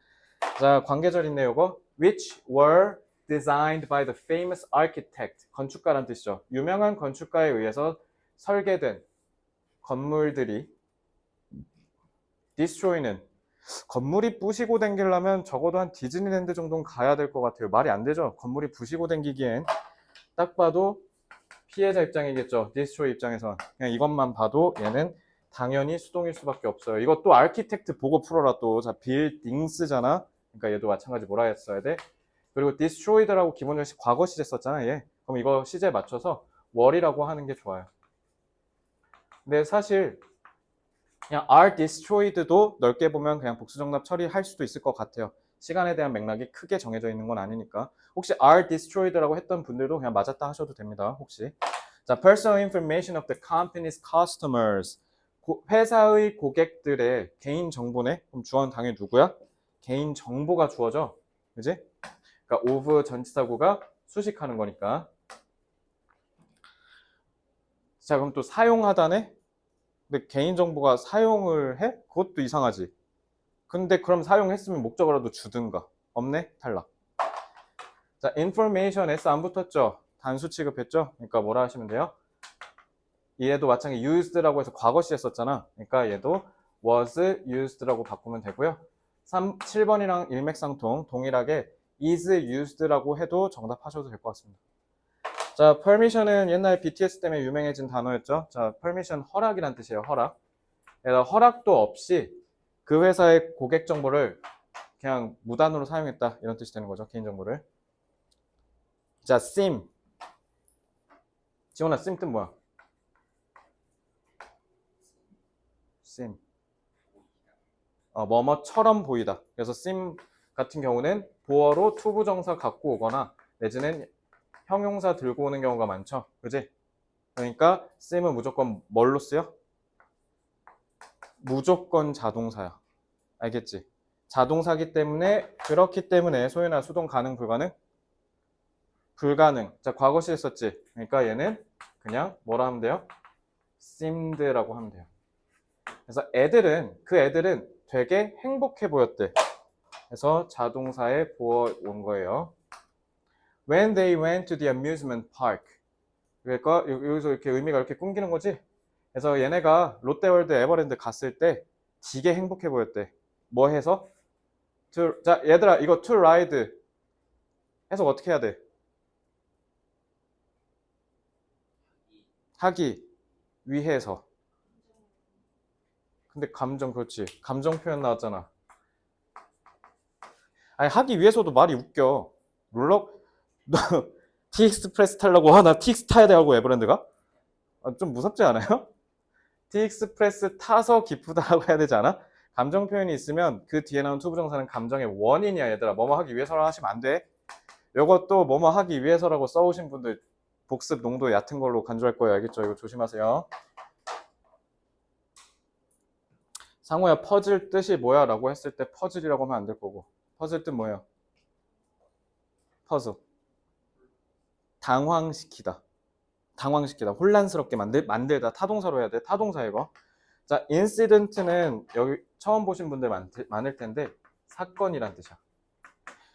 자, 관계절 있네요. 이거 which were designed by the famous architect. 건축가란 뜻이죠. 유명한 건축가에 의해서 설계된 건물들이 destroy는 건물이 부시고 댕기려면 적어도 한 디즈니랜드 정도는 가야 될 것 같아요. 말이 안 되죠. 건물이 부시고 댕기기엔 딱 봐도 피해자 입장이겠죠. destroy 입장에선 그냥 이것만 봐도 얘는 당연히 수동일 수밖에 없어요. 이것도 아키텍트 보고 풀어라 또. 자, 빌딩스잖아. 그러니까 얘도 마찬가지 뭐라 했어야 돼? 그리고 destroyed라고 기본적으로 과거 시제 썼잖아 얘. 그럼 이거 시제에 맞춰서 were이라고 하는 게 좋아요. 근데 사실 그냥 are destroyed도 넓게 보면 그냥 복수정답 처리할 수도 있을 것 같아요. 시간에 대한 맥락이 크게 정해져 있는 건 아니니까. 혹시 are destroyed라고 했던 분들도 그냥 맞았다 하셔도 됩니다. 혹시. 자, personal information of the company's customers. 회사의 고객들의 개인 정보네. 그럼 주어는 당연히 누구야? 개인 정보가 주어져. 그지? 그러니까 of 전치사구가 수식하는 거니까. 자, 그럼 또 사용하다네? 근데 개인정보가 사용을 해? 그것도 이상하지. 근데 그럼 사용했으면 목적어라도 주든가. 없네? 탈락. 자, information S 안 붙었죠? 단수 취급했죠? 그러니까 뭐라 하시면 돼요? 얘도 마찬가지 used라고 해서 과거 시에 썼잖아. 그러니까 얘도 was used라고 바꾸면 되고요. 7번이랑 일맥상통 동일하게 is used라고 해도 정답하셔도 될 것 같습니다. 자, permission은 옛날 BTS 때문에 유명해진 단어였죠. 자, permission 허락이란 뜻이에요. 허락. 허락도 없이 그 회사의 고객 정보를 그냥 무단으로 사용했다. 이런 뜻이 되는 거죠. 개인정보를. 자, sim. 지원아, sim 뜻 뭐야? sim. 뭐뭐처럼 보이다. 그래서 sim 같은 경우는 보어로 투부정사 갖고 오거나 내지는 형용사 들고 오는 경우가 많죠. 그지? 그러니까 sim은 무조건 뭘로 쓰여? 무조건 자동사야. 알겠지? 자동사기 때문에 그렇기 때문에 소유나 수동 가능 불가능? 불가능. 자, 과거 시에 썼지. 그러니까 얘는 그냥 뭐라 하면 돼요? seemed라고 하면 돼요. 그래서 그 애들은 되게 행복해 보였대. 그래서 자동사에 보어 온 거예요. When they went to the amusement park. 그러니까 여기서 이렇게 의미가 이렇게 끊기는 거지. 그래서 얘네가 롯데월드 에버랜드 갔을 때 되게 행복해 보였대. 뭐 해서? 자, 얘들아 이거 to ride 해석 어떻게 해야 돼? 하기 위해서. 근데 감정, 그렇지. 감정 표현 나왔잖아. 아니, 하기 위해서도 말이 웃겨. 롤러, 너 티익스프레스 타려고? 나 티익스 타야 돼 하고 에버랜드가? 좀 무섭지 않아요? 티익스프레스 타서 기쁘다라고 해야 되지 않아? 감정 표현이 있으면 그 뒤에 나온 투부정사는 감정의 원인이야, 얘들아. 뭐뭐 하기 위해서라 하시면 안 돼. 이것도 뭐뭐 하기 위해서라고 써오신 분들 복습 농도 얕은 걸로 간주할 거예요. 알겠죠? 이거 조심하세요. 상호야, 퍼즐 뜻이 뭐야? 라고 했을 때 퍼즐이라고 하면 안 될 거고. 퍼즐 뜻 뭐예요? 퍼즐. 당황시키다. 당황시키다. 혼란스럽게 만들다. 타동사로 해야 돼. 타동사 이거. 자, 인시던트는 여기 처음 보신 분들 많을 텐데 사건이란 뜻이야.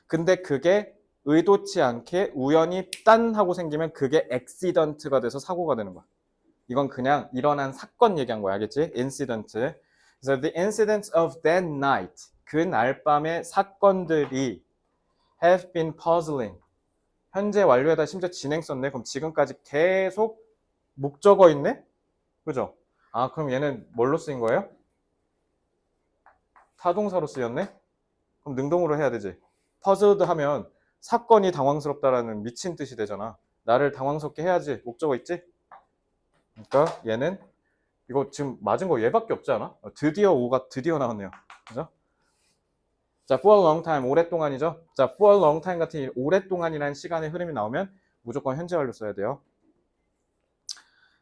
근데 그게 의도치 않게 우연히 딴 하고 생기면 그게 액시던트가 돼서 사고가 되는 거야. 이건 그냥 일어난 사건 얘기한 거야. 알겠지? 인시던트. 그래서 the incidents of that night. 그날 밤의 사건들이 have been puzzling. 현재 완료에다 심지어 진행 썼네. 그럼 지금까지 계속 목적어 있네? 그죠? 그럼 얘는 뭘로 쓰인 거예요? 타동사로 쓰였네? 그럼 능동으로 해야 되지. puzzled 하면 사건이 당황스럽다라는 미친 뜻이 되잖아. 나를 당황스럽게 해야지. 목적어 있지? 그러니까 얘는 이거 지금 맞은 거 얘밖에 없지 않아? 드디어 오가 드디어 나왔네요. 그죠? 자, for a long time 오랫동안이죠. 자, for a long time 같은 이 오랫동안이라는 시간의 흐름이 나오면 무조건 현재 완료 써야 돼요.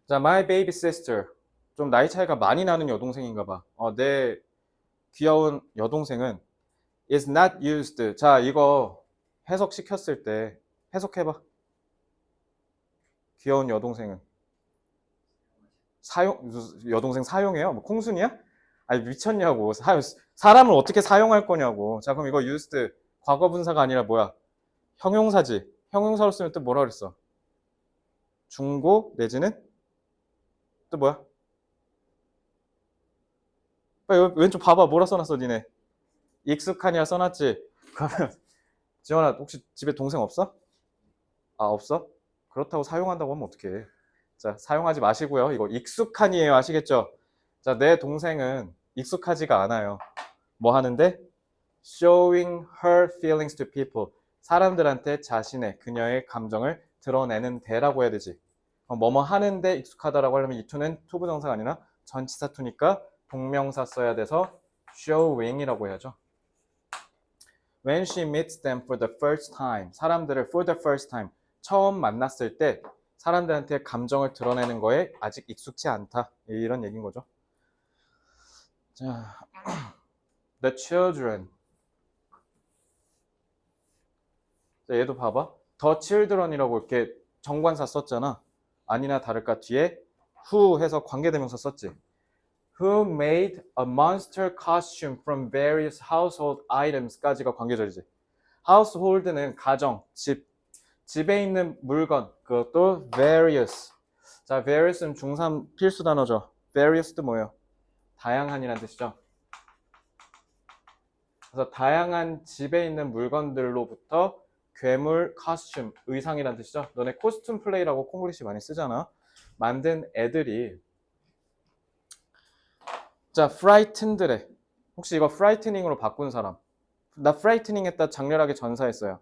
자, my baby sister. 좀 나이 차이가 많이 나는 여동생인가 봐. 내 귀여운 여동생은 is not used. 자, 이거 해석시켰을 때 해석해봐. 귀여운 여동생은 여동생 사용해요? 뭐 콩순이야? 아니 미쳤냐고. 사람을 어떻게 사용할 거냐고. 자, 그럼 이거 used 과거 분사가 아니라 뭐야? 형용사지. 형용사로 쓰면 또 뭐라 그랬어? 중고 내지는 또 뭐야? 빨리 왼쪽 봐봐. 뭐라 써놨어 니네? 익숙하냐 써놨지? 그러면 지원아 혹시 집에 동생 없어? 아 없어? 그렇다고 사용한다고 하면 어떡해. 자, 사용하지 마시고요. 이거 익숙한이에요. 아시겠죠? 자, 내 동생은 익숙하지가 않아요. 뭐 하는데? Showing her feelings to people. 사람들한테 자신의, 그녀의 감정을 드러내는 데라고 해야 되지. 뭐뭐 하는데 익숙하다라고 하려면 이 to는 투부정사가 아니라 전치사 to니까 동명사 써야 돼서 showing이라고 해야죠. When she meets them for the first time. 사람들을 for the first time. 처음 만났을 때 사람들한테 감정을 드러내는 거에 아직 익숙치 않다. 이런 얘기인 거죠. 자, the children. 자, 얘도 봐봐. the children이라고 이렇게 정관사 썼잖아. 아니나 다를까 뒤에 who 해서 관계대명사 썼지. Who made a monster costume from various household items까지가 관계절이지. household는 가정, 집. 집에 있는 물건, 그것도 various. 자, various는 중3 필수 단어죠. various도 뭐예요? 다양한이라는 뜻이죠. 그래서 다양한 집에 있는 물건들로부터 괴물, costume, 의상이라는 뜻이죠. 너네 코스튬 플레이라고 콩글리시 많이 쓰잖아. 만든 애들이 자, frightened래. 혹시 이거 frightening으로 바꾼 사람? 나 frightening 했다 장렬하게 전사했어요.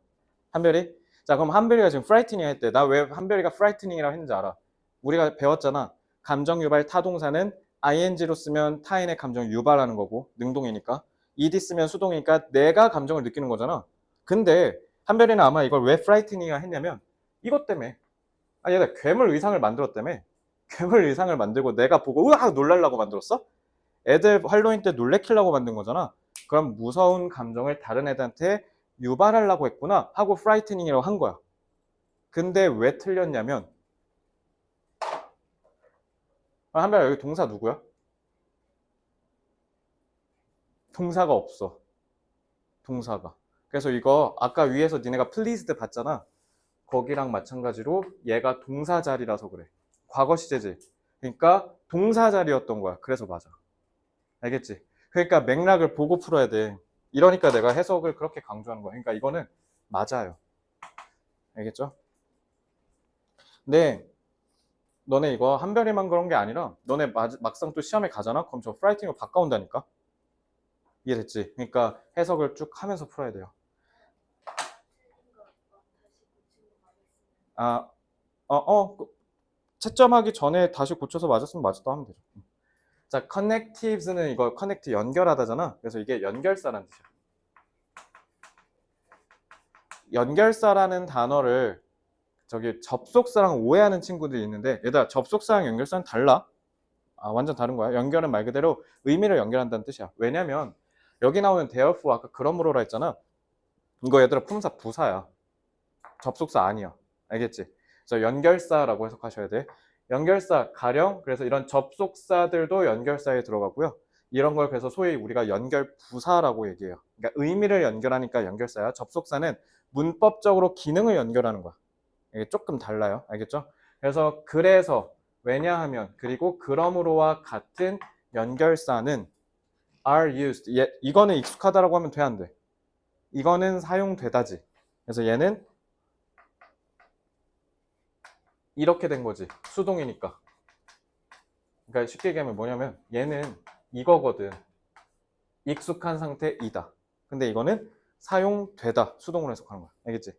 한별이? 자, 그럼 한별이가 지금 frightening 했대. 나 왜 한별이가 frightening이라고 했는지 알아? 우리가 배웠잖아. 감정 유발 타동사는 ing로 쓰면 타인의 감정을 유발하는 거고 능동이니까. ed 쓰면 수동이니까 내가 감정을 느끼는 거잖아. 근데 한별이는 아마 이걸 왜 frightening 했냐면 이것 때문에. 아, 얘가 괴물 의상을 만들었다며. 괴물 의상을 만들고 내가 보고 으악 놀라려고 만들었어? 애들 할로윈 때 놀래키려고 만든 거잖아. 그럼 무서운 감정을 다른 애들한테 유발하려고 했구나 하고 frightening 이라고 한 거야. 근데 왜 틀렸냐면 한별아 여기 동사 누구야? 동사가 없어. 동사가. 그래서 이거 아까 위에서 니네가 pleased 봤잖아. 거기랑 마찬가지로 얘가 동사 자리라서 그래. 과거 시제지. 그러니까 동사 자리였던 거야. 그래서 맞아. 알겠지? 그러니까 맥락을 보고 풀어야 돼. 이러니까 내가 해석을 그렇게 강조하는 거야. 그러니까 이거는 맞아요. 알겠죠? 근데 너네 이거 한별이만 그런 게 아니라 너네 막상 또 시험에 가잖아? 그럼 저 프라이팅으로 바꿔온다니까? 이해됐지? 그러니까 해석을 쭉 하면서 풀어야 돼요. 아, 채점하기 전에 다시 고쳐서 맞았으면 맞았다 하면 되죠. 자, connectives는 이거 connect 연결하다잖아. 그래서 이게 연결사라는 뜻이야. 연결사라는 단어를 저기 접속사랑 오해하는 친구들이 있는데 얘들아 접속사랑 연결사는 달라. 완전 다른 거야. 연결은 말 그대로 의미를 연결한다는 뜻이야. 왜냐면 여기 나오는 therefore 아까 그러므로라 했잖아. 이거 얘들아 품사 부사야. 접속사 아니야. 알겠지? 그래서 연결사라고 해석하셔야 돼. 연결사 가령 그래서 이런 접속사들도 연결사에 들어가고요. 이런 걸 그래서 소위 우리가 연결 부사라고 얘기해요. 그러니까 의미를 연결하니까 연결사야. 접속사는 문법적으로 기능을 연결하는 거야. 이게 조금 달라요. 알겠죠? 그래서 왜냐하면 그리고 그러므로와 같은 연결사는 are used. 이거는 익숙하다라고 하면 돼, 안 돼? 이거는 사용되다지. 그래서 얘는 이렇게 된 거지. 수동이니까. 그러니까 쉽게 얘기하면 뭐냐면 얘는 이거거든. 익숙한 상태이다. 근데 이거는 사용되다. 수동으로 해석하는 거야. 알겠지?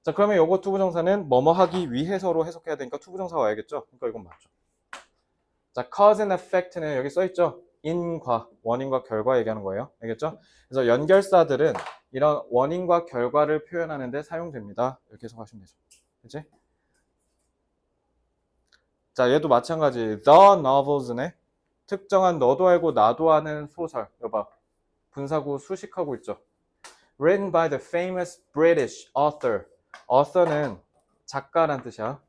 자, 그러면 요거 투부정사는 뭐뭐 하기 위해서로 해석해야 되니까 투부정사가 와야겠죠? 그러니까 이건 맞죠. 자, cause and effect는 여기 써있죠? 인과, 원인과 결과 얘기하는 거예요. 알겠죠? 그래서 연결사들은 이런 원인과 결과를 표현하는데 사용됩니다. 이렇게 해석하시면 되죠. 그치? 자, 얘도 마찬가지. The novels네. 특정한 너도 알고 나도 아는 소설. 여봐. 분사구 수식하고 있죠. Written by the famous British author. author는 작가란 뜻이야.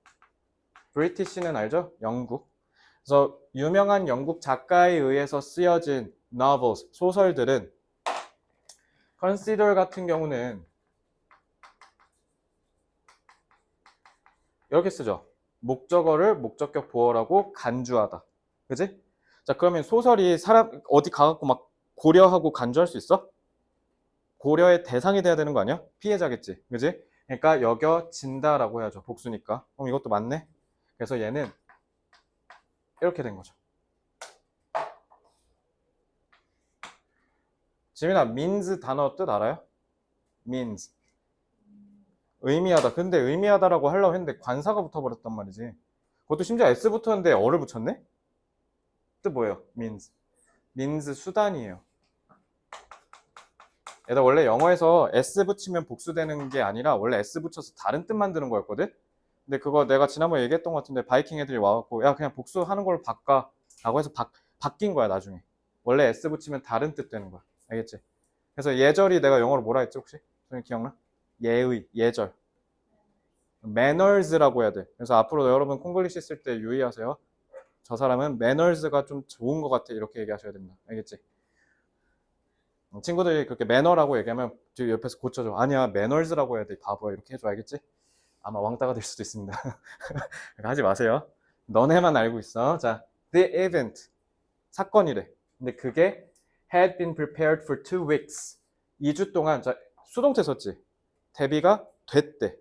British는 알죠? 영국. 그래서 유명한 영국 작가에 의해서 쓰여진 novels, 소설들은 consider 같은 경우는 이렇게 쓰죠. 목적어를 목적격 보어라고 간주하다. 그지? 자, 그러면 소설이 사람 어디 가갖고 막 고려하고 간주할 수 있어? 고려의 대상이 돼야 되는 거 아니야? 피해자겠지. 그지? 그러니까 여겨진다라고 해야죠. 복수니까. 그럼 이것도 맞네. 그래서 얘는 이렇게 된 거죠. 지민아, means 단어 뜻 알아요? means. 의미하다. 근데 의미하다라고 하려고 했는데 관사가 붙어버렸단 말이지. 그것도 심지어 S 붙었는데 어를 붙였네? 뜻 뭐예요? means. means 수단이에요. 얘들 원래 영어에서 S 붙이면 복수되는 게 아니라 원래 S 붙여서 다른 뜻 만드는 거였거든? 근데 그거 내가 지난번에 얘기했던 것 같은데 바이킹 애들이 와갖고 야 그냥 복수하는 걸로 바꿔 라고 해서 바뀐 거야 나중에. 원래 S 붙이면 다른 뜻 되는 거야. 알겠지? 그래서 예절이 내가 영어로 뭐라 했지 혹시? 선생님 기억나? 예의, 예절. 매너즈라고 해야 돼. 그래서 앞으로 여러분 콩글리시 쓸 때 유의하세요. 저 사람은 매너즈가 좀 좋은 것 같아 이렇게 얘기하셔야 됩니다. 알겠지? 친구들이 그렇게 매너라고 얘기하면 뒤 옆에서 고쳐줘. 아니야 매너즈라고 해야 돼 바보야 이렇게 해줘. 알겠지? 아마 왕따가 될 수도 있습니다. 하지 마세요. 너네만 알고 있어. 자, the event 사건이래. 근데 그게 had been prepared for 2 weeks 2주 동안 자, 수동태 썼지. 대비가 됐대.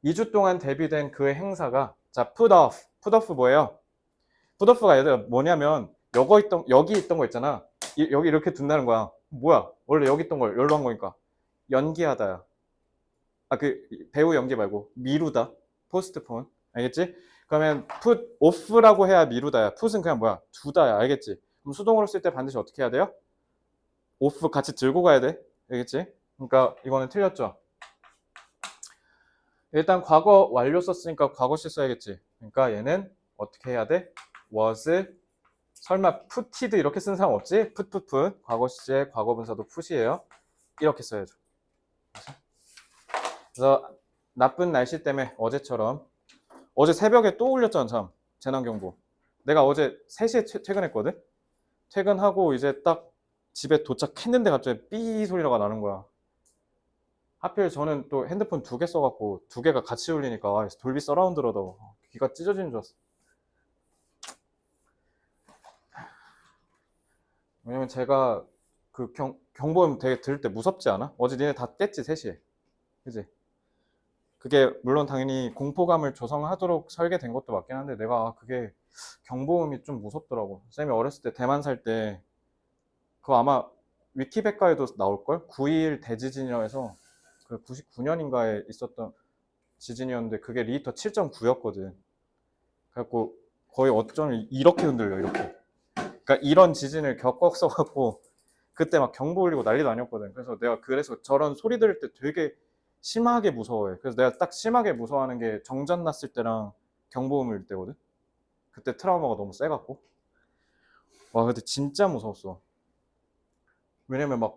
2주 동안 대비된 그 행사가 자 put off 뭐예요? put off가 얘들아 뭐냐면 여기 있던 거 있잖아. 여기 이렇게 둔다는 거야. 뭐야? 원래 여기 있던 걸 여기로 한 거니까 연기하다야. 아 그 배우 연기 말고 미루다. postpone. 알겠지? 그러면 put off라고 해야 미루다야. put은 그냥 뭐야? 두다야. 알겠지? 그럼 수동으로 쓸 때 반드시 어떻게 해야 돼요? off 같이 들고 가야 돼. 알겠지? 그러니까 이거는 틀렸죠. 일단 과거 완료 썼으니까 과거시 써야겠지. 그러니까 얘는 어떻게 해야 돼? was 설마 putted 이렇게 쓰는 사람 없지? put 과거 시제 과거 분사도 put이에요. 이렇게 써야죠. 그래서 나쁜 날씨 때문에 어제처럼 어제 새벽에 또 울렸잖아 참 재난경보. 내가 어제 3시에 퇴근했거든. 퇴근하고 이제 딱 집에 도착했는데 갑자기 삐 소리가 나는 거야. 하필 저는 또 핸드폰 2개 써갖고 2개가 같이 울리니까 돌비 서라운드로도 귀가 찢어지는 줄 알았어. 왜냐면 제가 그 경보음 되게 들을 때 무섭지 않아? 어제 니네 다 깼지 3시에. 그지? 그게 물론 당연히 공포감을 조성하도록 설계된 것도 맞긴 한데 내가 그게 경보음이 좀 무섭더라고. 쌤이 어렸을 때 대만 살 때 그거 아마 위키백과에도 나올걸? 9.21 대지진이라 해서 그 99년인가에 있었던 지진이었는데 그게 리히터 7.9였거든. 그래갖고 거의 어쩌면 이렇게 흔들려 이렇게. 그러니까 이런 지진을 겪었어갖고 그때 막 경보 울리고 난리도 아니었거든. 그래서 내가 그래서 저런 소리 들을 때 되게 심하게 무서워해. 그래서 내가 딱 심하게 무서워하는 게 정전 났을 때랑 경보음 울 때거든. 그때 트라우마가 너무 세갖고. 와 근데 진짜 무서웠어. 왜냐면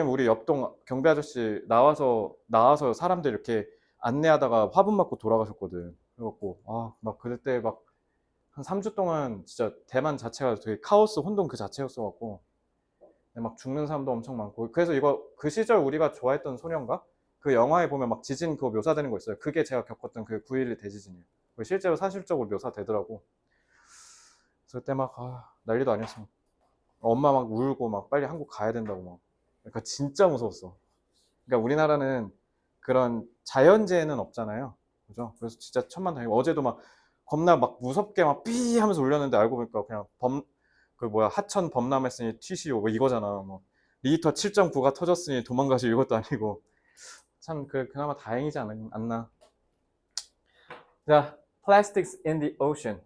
우리 옆동 경비 아저씨 나와서 사람들 이렇게 안내하다가 화분 맞고 돌아가셨거든. 그래갖고 막 그때 막 한 3주 동안 진짜 대만 자체가 되게 카오스 혼돈 그 자체였어갖고 막 죽는 사람도 엄청 많고. 그래서 이거 그 시절 우리가 좋아했던 소년가 그 영화에 보면 막 지진 그거 묘사되는 거 있어요. 그게 제가 겪었던 그 9.11 대지진이에요. 실제로 사실적으로 묘사되더라고. 그래서 그때 막 난리도 아니었어. 엄마 막 울고 막 빨리 한국 가야 된다고 막. 그러니까 진짜 무서웠어. 그러니까 우리나라는 그런 자연재해는 없잖아요. 그죠? 그래서 진짜 천만다행이고 어제도 막 겁나 막 무섭게 막 삐 하면서 울렸는데 알고 보니까 그냥 그 뭐야 하천 범람했으니 튀시오 뭐 이거잖아. 뭐 리히터 7.9가 터졌으니 도망가시오 이것도 아니고 참 그나마 다행이지 않나. 자, plastics in the ocean.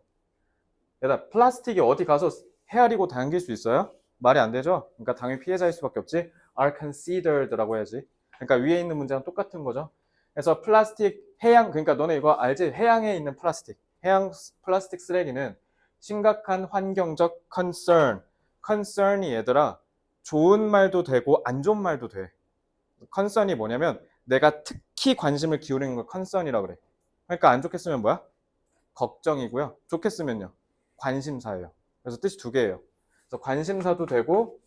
얘들아, 플라스틱이 어디 가서 헤아리고 당길 수 있어요? 말이 안 되죠? 그러니까 당연히 피해자일 수밖에 없지. are considered라고 해야지. 그러니까 위에 있는 문제랑 똑같은 거죠. 그래서 플라스틱 해양, 그러니까 너네 이거 알지? 해양에 있는 플라스틱. 해양 플라스틱 쓰레기는 심각한 환경적 concern. concern이 얘들아, 좋은 말도 되고 안 좋은 말도 돼. concern이 뭐냐면 내가 특히 관심을 기울이는 걸 concern이라고 그래. 그러니까 안 좋겠으면 뭐야? 걱정이고요. 좋겠으면요. 관심사예요. 그래서 뜻이 두 개예요. 그래서 관심사도 되고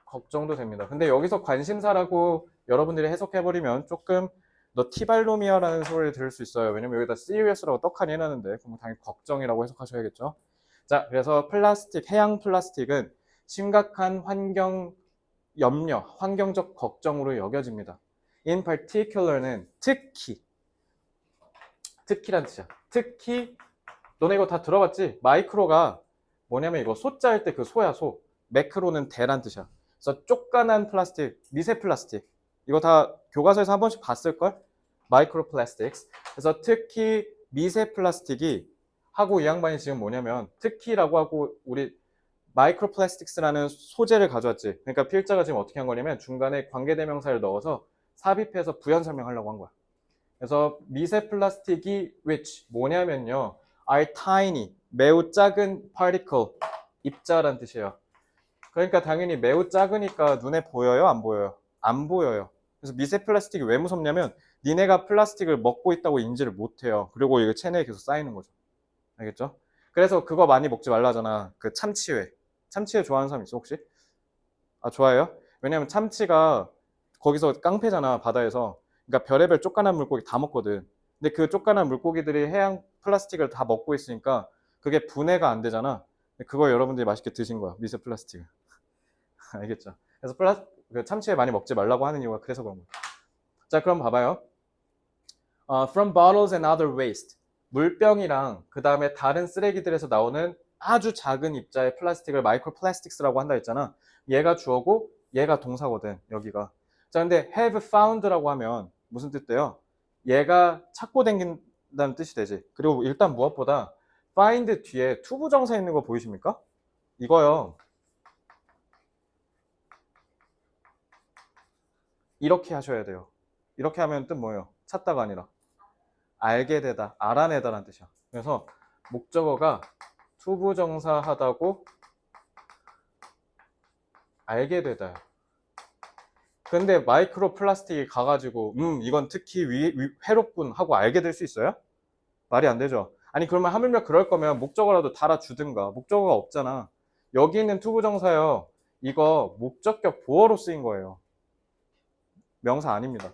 걱정도 됩니다. 근데 여기서 관심사라고 여러분들이 해석해버리면 조금 너 티발로미아라는 소리를 들을 수 있어요. 왜냐면 여기다 serious라고 떡하니 해놨는데 그럼 당연히 걱정이라고 해석하셔야겠죠. 자, 그래서 플라스틱, 해양 플라스틱은 심각한 환경 염려, 환경적 걱정으로 여겨집니다. In particular는 특히란 뜻이야. 특히 너네 이거 다 들어봤지? 마이크로가 뭐냐면 이거 소자일 때 그 소야 소. 매크로는 대란 뜻이야. 그래서 쪼깐한 플라스틱, 미세 플라스틱. 이거 다 교과서에서 한 번씩 봤을걸? 마이크로 플라스틱스. 그래서 특히 미세 플라스틱이 하고 이 양반이 지금 뭐냐면 특히라고 하고 우리 마이크로 플라스틱스라는 소재를 가져왔지. 그러니까 필자가 지금 어떻게 한 거냐면 중간에 관계대명사를 넣어서 삽입해서 부연 설명하려고 한 거야. 그래서 미세 플라스틱이 which 뭐냐면요. are tiny, 매우 작은 particle, 입자란 뜻이에요. 그러니까 당연히 매우 작으니까 눈에 보여요? 안 보여요? 안 보여요. 그래서 미세 플라스틱이 왜 무섭냐면 니네가 플라스틱을 먹고 있다고 인지를 못해요. 그리고 이거 체내에 계속 쌓이는 거죠. 알겠죠? 그래서 그거 많이 먹지 말라잖아. 그 참치회. 참치회 좋아하는 사람 있어 혹시? 아 좋아해요? 왜냐면 참치가 거기서 깡패잖아 바다에서. 그러니까 별의별 쪼까난 물고기 다 먹거든. 근데 그 쪼까난 물고기들이 해양 플라스틱을 다 먹고 있으니까 그게 분해가 안 되잖아. 그거 여러분들이 맛있게 드신 거야. 미세 플라스틱을. 알겠죠? 그래서 그 참치회 많이 먹지 말라고 하는 이유가 그래서 그런 거야. 자 그럼 봐봐요. From bottles and other waste. 물병이랑 그 다음에 다른 쓰레기들에서 나오는 아주 작은 입자의 플라스틱을 마이크로 플라스틱스라고 한다 했잖아. 얘가 주어고 얘가 동사거든. 여기가. 자 근데 have found라고 하면 무슨 뜻돼요? 얘가 찾고 댕긴다는 뜻이 되지. 그리고 일단 무엇보다 find 뒤에 투부정사 있는 거 보이십니까? 이거요. 이렇게 하셔야 돼요. 이렇게 하면 뜻 뭐예요? 찾다가 아니라 알게 되다, 알아내다라는 뜻이야. 그래서 목적어가 투부정사하다고 알게 되다. 근데 마이크로 플라스틱이 가가지고 이건 특히 해롭군 하고 알게 될 수 있어요? 말이 안 되죠. 아니 그러면 하물며 그럴 거면 목적어라도 달아주든가. 목적어가 없잖아. 여기 있는 투부정사요. 이거 목적격 보어로 쓰인 거예요. 명사 아닙니다.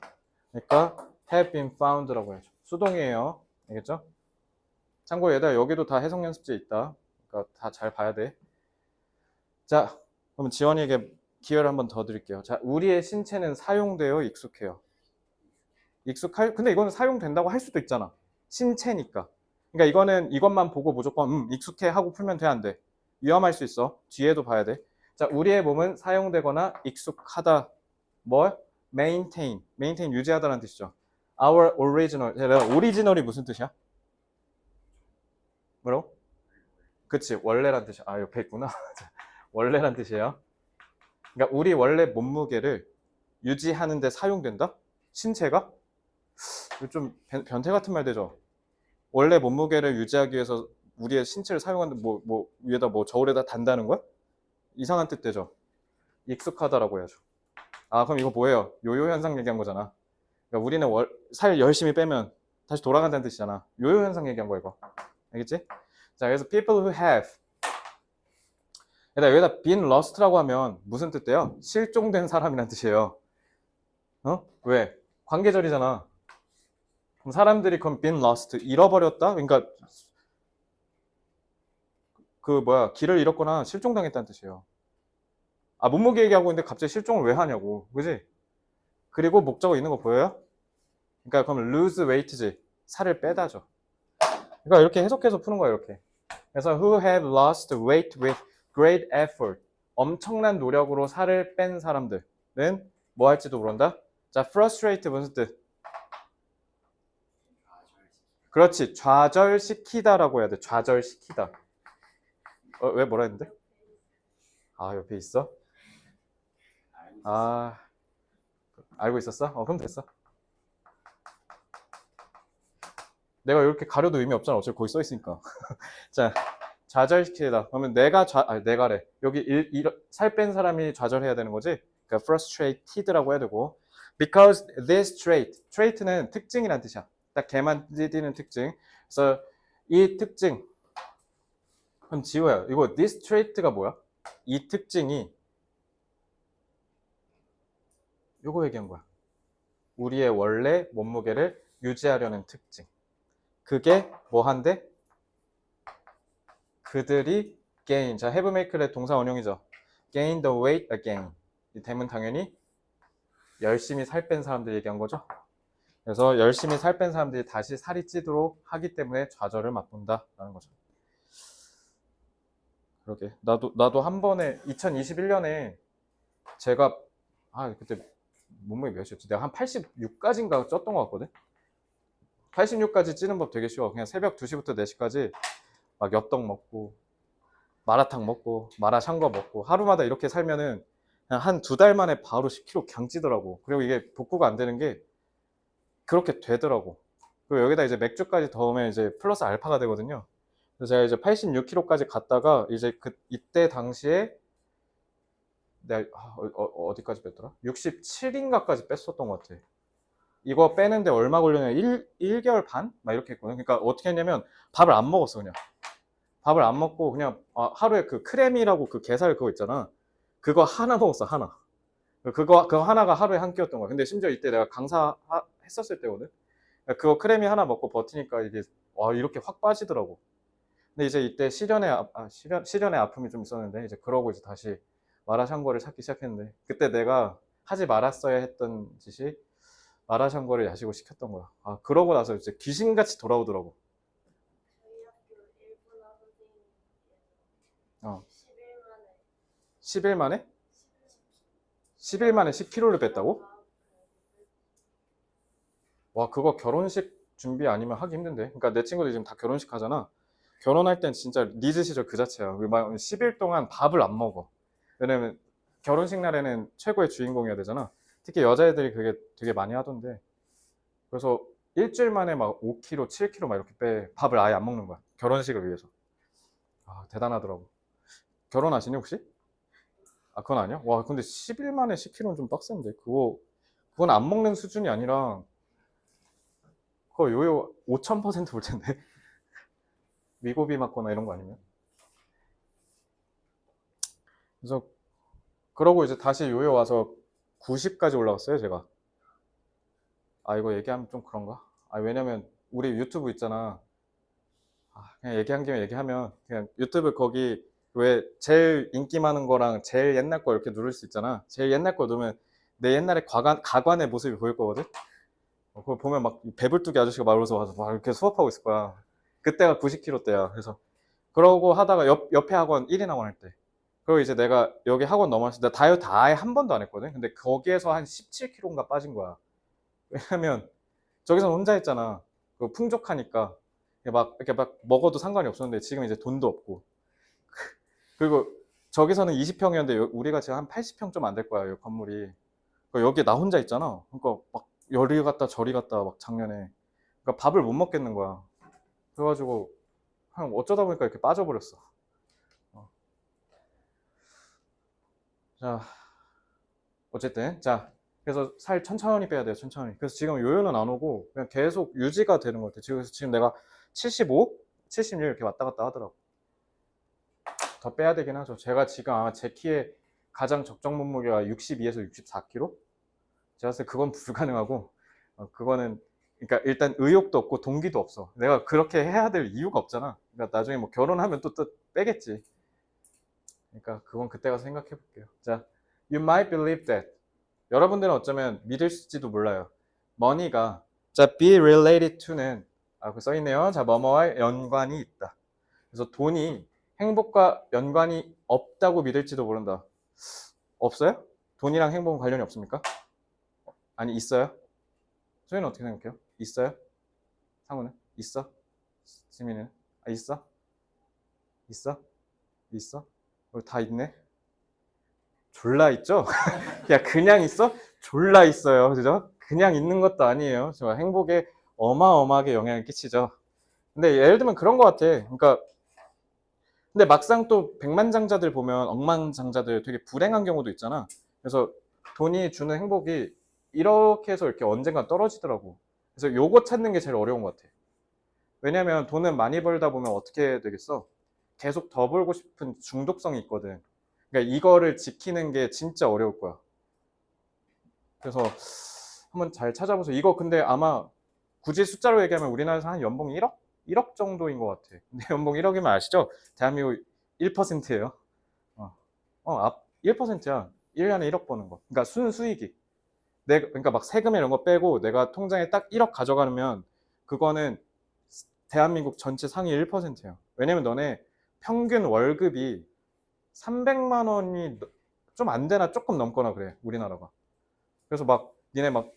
그러니까 have been found라고 해야죠. 수동이에요. 알겠죠? 참고로 얘들아 여기도 다 해석 연습지 있다. 그러니까 다 잘 봐야 돼. 자, 그럼 지원이에게 기회를 한번 더 드릴게요. 자, 우리의 신체는 사용되어 익숙해요. 근데 이거는 사용된다고 할 수도 있잖아. 신체니까. 그러니까 이거는 이것만 보고 무조건 익숙해 하고 풀면 돼, 안 돼? 위험할 수 있어. 뒤에도 봐야 돼. 자, 우리의 몸은 사용되거나 익숙하다. 뭘? maintain 유지하다라는 뜻이죠. Our original. 오리지널이 무슨 뜻이야? 뭐라고? 그치, 원래란 뜻이야. 아, 옆에 있구나. 원래란 뜻이에요. 그러니까 우리 원래 몸무게를 유지하는데 사용된다? 신체가? 좀 변태 같은 말 되죠? 원래 몸무게를 유지하기 위해서 우리의 신체를 사용하는데 위에다 저울에다 단다는 거야? 이상한 뜻 되죠? 익숙하다라고 해야죠. 아, 그럼 이거 뭐예요? 요요 현상 얘기한 거잖아. 그러니까 우리는 살 열심히 빼면 다시 돌아간다는 뜻이잖아. 요요 현상 얘기한 거야, 이거. 알겠지? 자, 그래서 people who have. 여기다 been lost라고 하면 무슨 뜻돼요? 실종된 사람이란 뜻이에요. 왜? 관계절이잖아. 그럼 사람들이 그럼 been lost, 잃어버렸다? 그러니까 길을 잃었거나 실종당했다는 뜻이에요. 아, 몸무게 얘기하고 있는데 갑자기 실종을 왜 하냐고. 그지? 그리고 목적어 있는 거 보여요? 그러니까 그럼 lose weight지. 살을 빼다죠. 그러니까 이렇게 해석해서 푸는 거야, 이렇게. 그래서 who have lost weight with great effort. 엄청난 노력으로 살을 뺀 사람들은 뭐 할지도 모른다. 자, frustrate 무슨 뜻? 그렇지. 좌절시키다라고 해야 돼. 좌절시키다. 왜 뭐라 했는데? 아, 옆에 있어? 아, 알고 있었어? 그럼 됐어. 내가 이렇게 가려도 의미 없잖아. 어차피 거기 써 있으니까. 자, 좌절시키다. 그러면 내가래. 여기 살 뺀 사람이 좌절해야 되는 거지? 그러니까 frustrated라고 해야 되고. Because this trait는 특징이란 뜻이야. 딱 걔만 띄는 특징. 그래서 이 특징. 그럼 지호야. 이거 this trait가 뭐야? 이 특징이 요거 얘기한 거야. 우리의 원래 몸무게를 유지하려는 특징. 그게 뭐 한데? 그들이 gain. 자, have make의 동사 원형이죠. gain the weight again. 이 대문 당연히 열심히 살 뺀 사람들 얘기한 거죠. 그래서 열심히 살 뺀 사람들이 다시 살이 찌도록 하기 때문에 좌절을 맛본다라는 거죠. 그러게. 나도 한 번에 2021년에 제가 그때 몸무게 몇이었지? 내가 한 86까지인가 쪘던 것 같거든. 86까지 찌는 법 되게 쉬워. 그냥 새벽 2시부터 4시까지 막 엽떡 먹고 마라탕 먹고 마라샹궈 먹고 하루마다 이렇게 살면은 그냥 한 2달 만에 바로 10kg 그냥 찌더라고. 그리고 이게 복구가 안 되는 게 그렇게 되더라고. 그리고 여기다 이제 맥주까지 더우면 이제 플러스 알파가 되거든요. 그래서 제가 이제 86kg까지 갔다가 이제 이때 당시에 내가 어디까지 뺐더라? 67인가까지 뺐었던 것 같아. 이거 빼는데 얼마 걸렸냐? 1개월 반? 막 이렇게 했거든. 그러니까 어떻게 했냐면 밥을 안 먹었어, 그냥. 밥을 안 먹고 그냥 하루에 그 크래미라고 그 게살 그거 있잖아. 그거 하나 먹었어, 하나. 그거 하나가 하루에 한 끼였던 거야. 근데 심지어 이때 내가 강사 했었을 때거든. 그거 크래미 하나 먹고 버티니까 이게 이렇게 확 빠지더라고. 근데 이제 이때 시련의 아픔이 좀 있었는데 이제 그러고 이제 다시 마라샹궈를 찾기 시작했는데 그때 내가 하지 말았어야 했던 짓이 마라샹궈를 야식으로 시켰던 거야. 그러고 나서 이제 귀신같이 돌아오더라고. 저희 학교 일본어 선생님께서 어. 10일 만에 10일 만에? 10일 만에 10kg를 뺐다고? 와, 그거 결혼식 준비 아니면 하기 힘든데. 그러니까 내 친구들 지금 다 결혼식 하잖아. 결혼할 땐 진짜 리즈 시절 그 자체야. 막 10일 동안 밥을 안 먹어. 왜냐면 결혼식 날에는 최고의 주인공이어야 되잖아. 특히 여자애들이 그게 되게 많이 하던데. 그래서 일주일 만에 막 5kg, 7kg 막 이렇게 밥을 아예 안 먹는 거야. 결혼식을 위해서. 대단하더라고. 결혼하시니 혹시? 그건 아니야? 와, 근데 10일 만에 10kg는 좀 빡센데. 그건 안 먹는 수준이 아니라 그거 요요 5000% 볼 텐데. 위고비 맞거나 이런 거 아니면. 그래서 그러고 이제 다시 요요 와서 90까지 올라갔어요, 제가. 이거 얘기하면 좀 그런가? 왜냐면 우리 유튜브 있잖아. 그냥 얘기한 김에 얘기하면 그냥 유튜브 거기 왜 제일 인기 많은 거랑 제일 옛날 거 이렇게 누를 수 있잖아. 제일 옛날 거 누르면 내 옛날에 가관의 모습이 보일 거거든. 그걸 보면 막 배불뚝이 아저씨가 막 울어서 와서 막 이렇게 수업하고 있을 거야. 그때가 90kg 때야. 그래서 그러고 하다가 옆에 학원 1인 학원 할 때. 그리고 이제 내가 여기 학원 넘어왔을 때 다이어트 아예 한 번도 안 했거든. 근데 거기에서 한 17kg인가 빠진 거야. 왜냐면 저기서 혼자 했잖아. 풍족하니까 이렇게 막 먹어도 상관이 없었는데 지금 이제 돈도 없고. 그리고 저기서는 20평이었는데 우리가 지금 한 80평 좀 안 될 거야, 이 건물이. 여기 나 혼자 있잖아. 그러니까 막 열이 갔다 저리 갔다 막 작년에. 그러니까 밥을 못 먹겠는 거야. 그래가지고 어쩌다 보니까 이렇게 빠져버렸어. 자, 어쨌든 그래서 살 천천히 빼야 돼요, 천천히. 그래서 지금 요요는 안 오고 그냥 계속 유지가 되는 것 같아요. 지금 내가 75, 76 이렇게 왔다 갔다 하더라고. 더 빼야 되긴 하죠. 제가 지금 아마 제 키에 가장 적정 몸무게가 62에서 64kg? 제가 봤을 때 그건 불가능하고, 그거는, 그러니까 일단 의욕도 없고 동기도 없어. 내가 그렇게 해야 될 이유가 없잖아. 그러니까 나중에 뭐 결혼하면 또 빼겠지. 그러니까 그건 그때 가서 생각해 볼게요. 자, you might believe that. 여러분들은 어쩌면 믿을지도 몰라요. money가, be related to는, 그 써있네요. 뭐뭐와 연관이 있다. 그래서 돈이 행복과 연관이 없다고 믿을지도 모른다. 없어요? 돈이랑 행복은 관련이 없습니까? 아니, 있어요? 소희는 어떻게 생각해요? 있어요? 상우는? 있어? 지민이는? 아, 있어? 있어? 있어? 다 있네? 졸라 있죠? 야, 그냥 있어? 졸라 있어요. 그죠? 그냥 있는 것도 아니에요. 저 행복에 어마어마하게 영향을 끼치죠. 근데 예를 들면 그런 것 같아. 그러니까, 근데 막상 또 백만장자들 보면 억만장자들 되게 불행한 경우도 있잖아. 그래서 돈이 주는 행복이 이렇게 해서 이렇게 언젠가 떨어지더라고. 그래서 요거 찾는 게 제일 어려운 것 같아. 왜냐면 돈을 많이 벌다 보면 어떻게 되겠어? 계속 더 벌고 싶은 중독성이 있거든. 그러니까 이거를 지키는 게 진짜 어려울 거야. 그래서 한번 잘 찾아보세요. 이거 근데 아마 굳이 숫자로 얘기하면 우리나라에서 한 연봉 1억? 1억 정도인 것 같아. 근데 연봉 1억이면 아시죠? 대한민국 1%예요. 1%야. 1년에 1억 버는 거. 그러니까 순수익이. 그러니까 막 세금 이런 거 빼고 내가 통장에 딱 1억 가져가면 그거는 대한민국 전체 상위 1%야. 왜냐면 너네 평균 월급이 300만 원이 좀 안 되나 조금 넘거나 그래. 우리나라가. 그래서 막 니네 막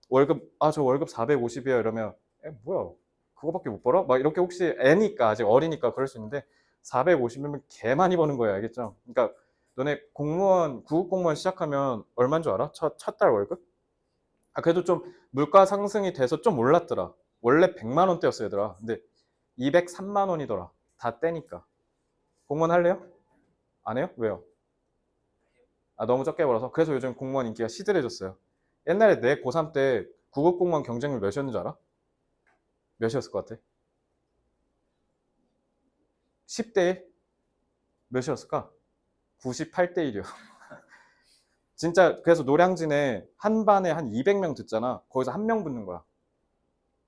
월급 저 월급 450이야 이러면 뭐야 그거밖에 못 벌어? 막 이렇게 혹시 애니까 아직 어리니까 그럴 수 있는데 450이면 개 많이 버는 거야 알겠죠? 그러니까 너네 공무원 구급 공무원 시작하면 얼마인 줄 알아? 첫 달 월급? 그래도 좀 물가 상승이 돼서 좀 올랐더라. 원래 100만 원대였어 얘들아. 근데 203만 원이더라. 다 떼니까. 공무원 할래요? 안 해요? 왜요? 너무 적게 벌어서. 그래서 요즘 공무원 인기가 시들해졌어요. 옛날에 내 고3 때 구급 공무원 경쟁률 몇이었는 줄 알아? 몇이었을 것 같아? 10대 1? 몇이었을까? 98대 1이요. 진짜 그래서 노량진에 한 반에 한 200명 듣잖아. 거기서 한 명 붙는 거야.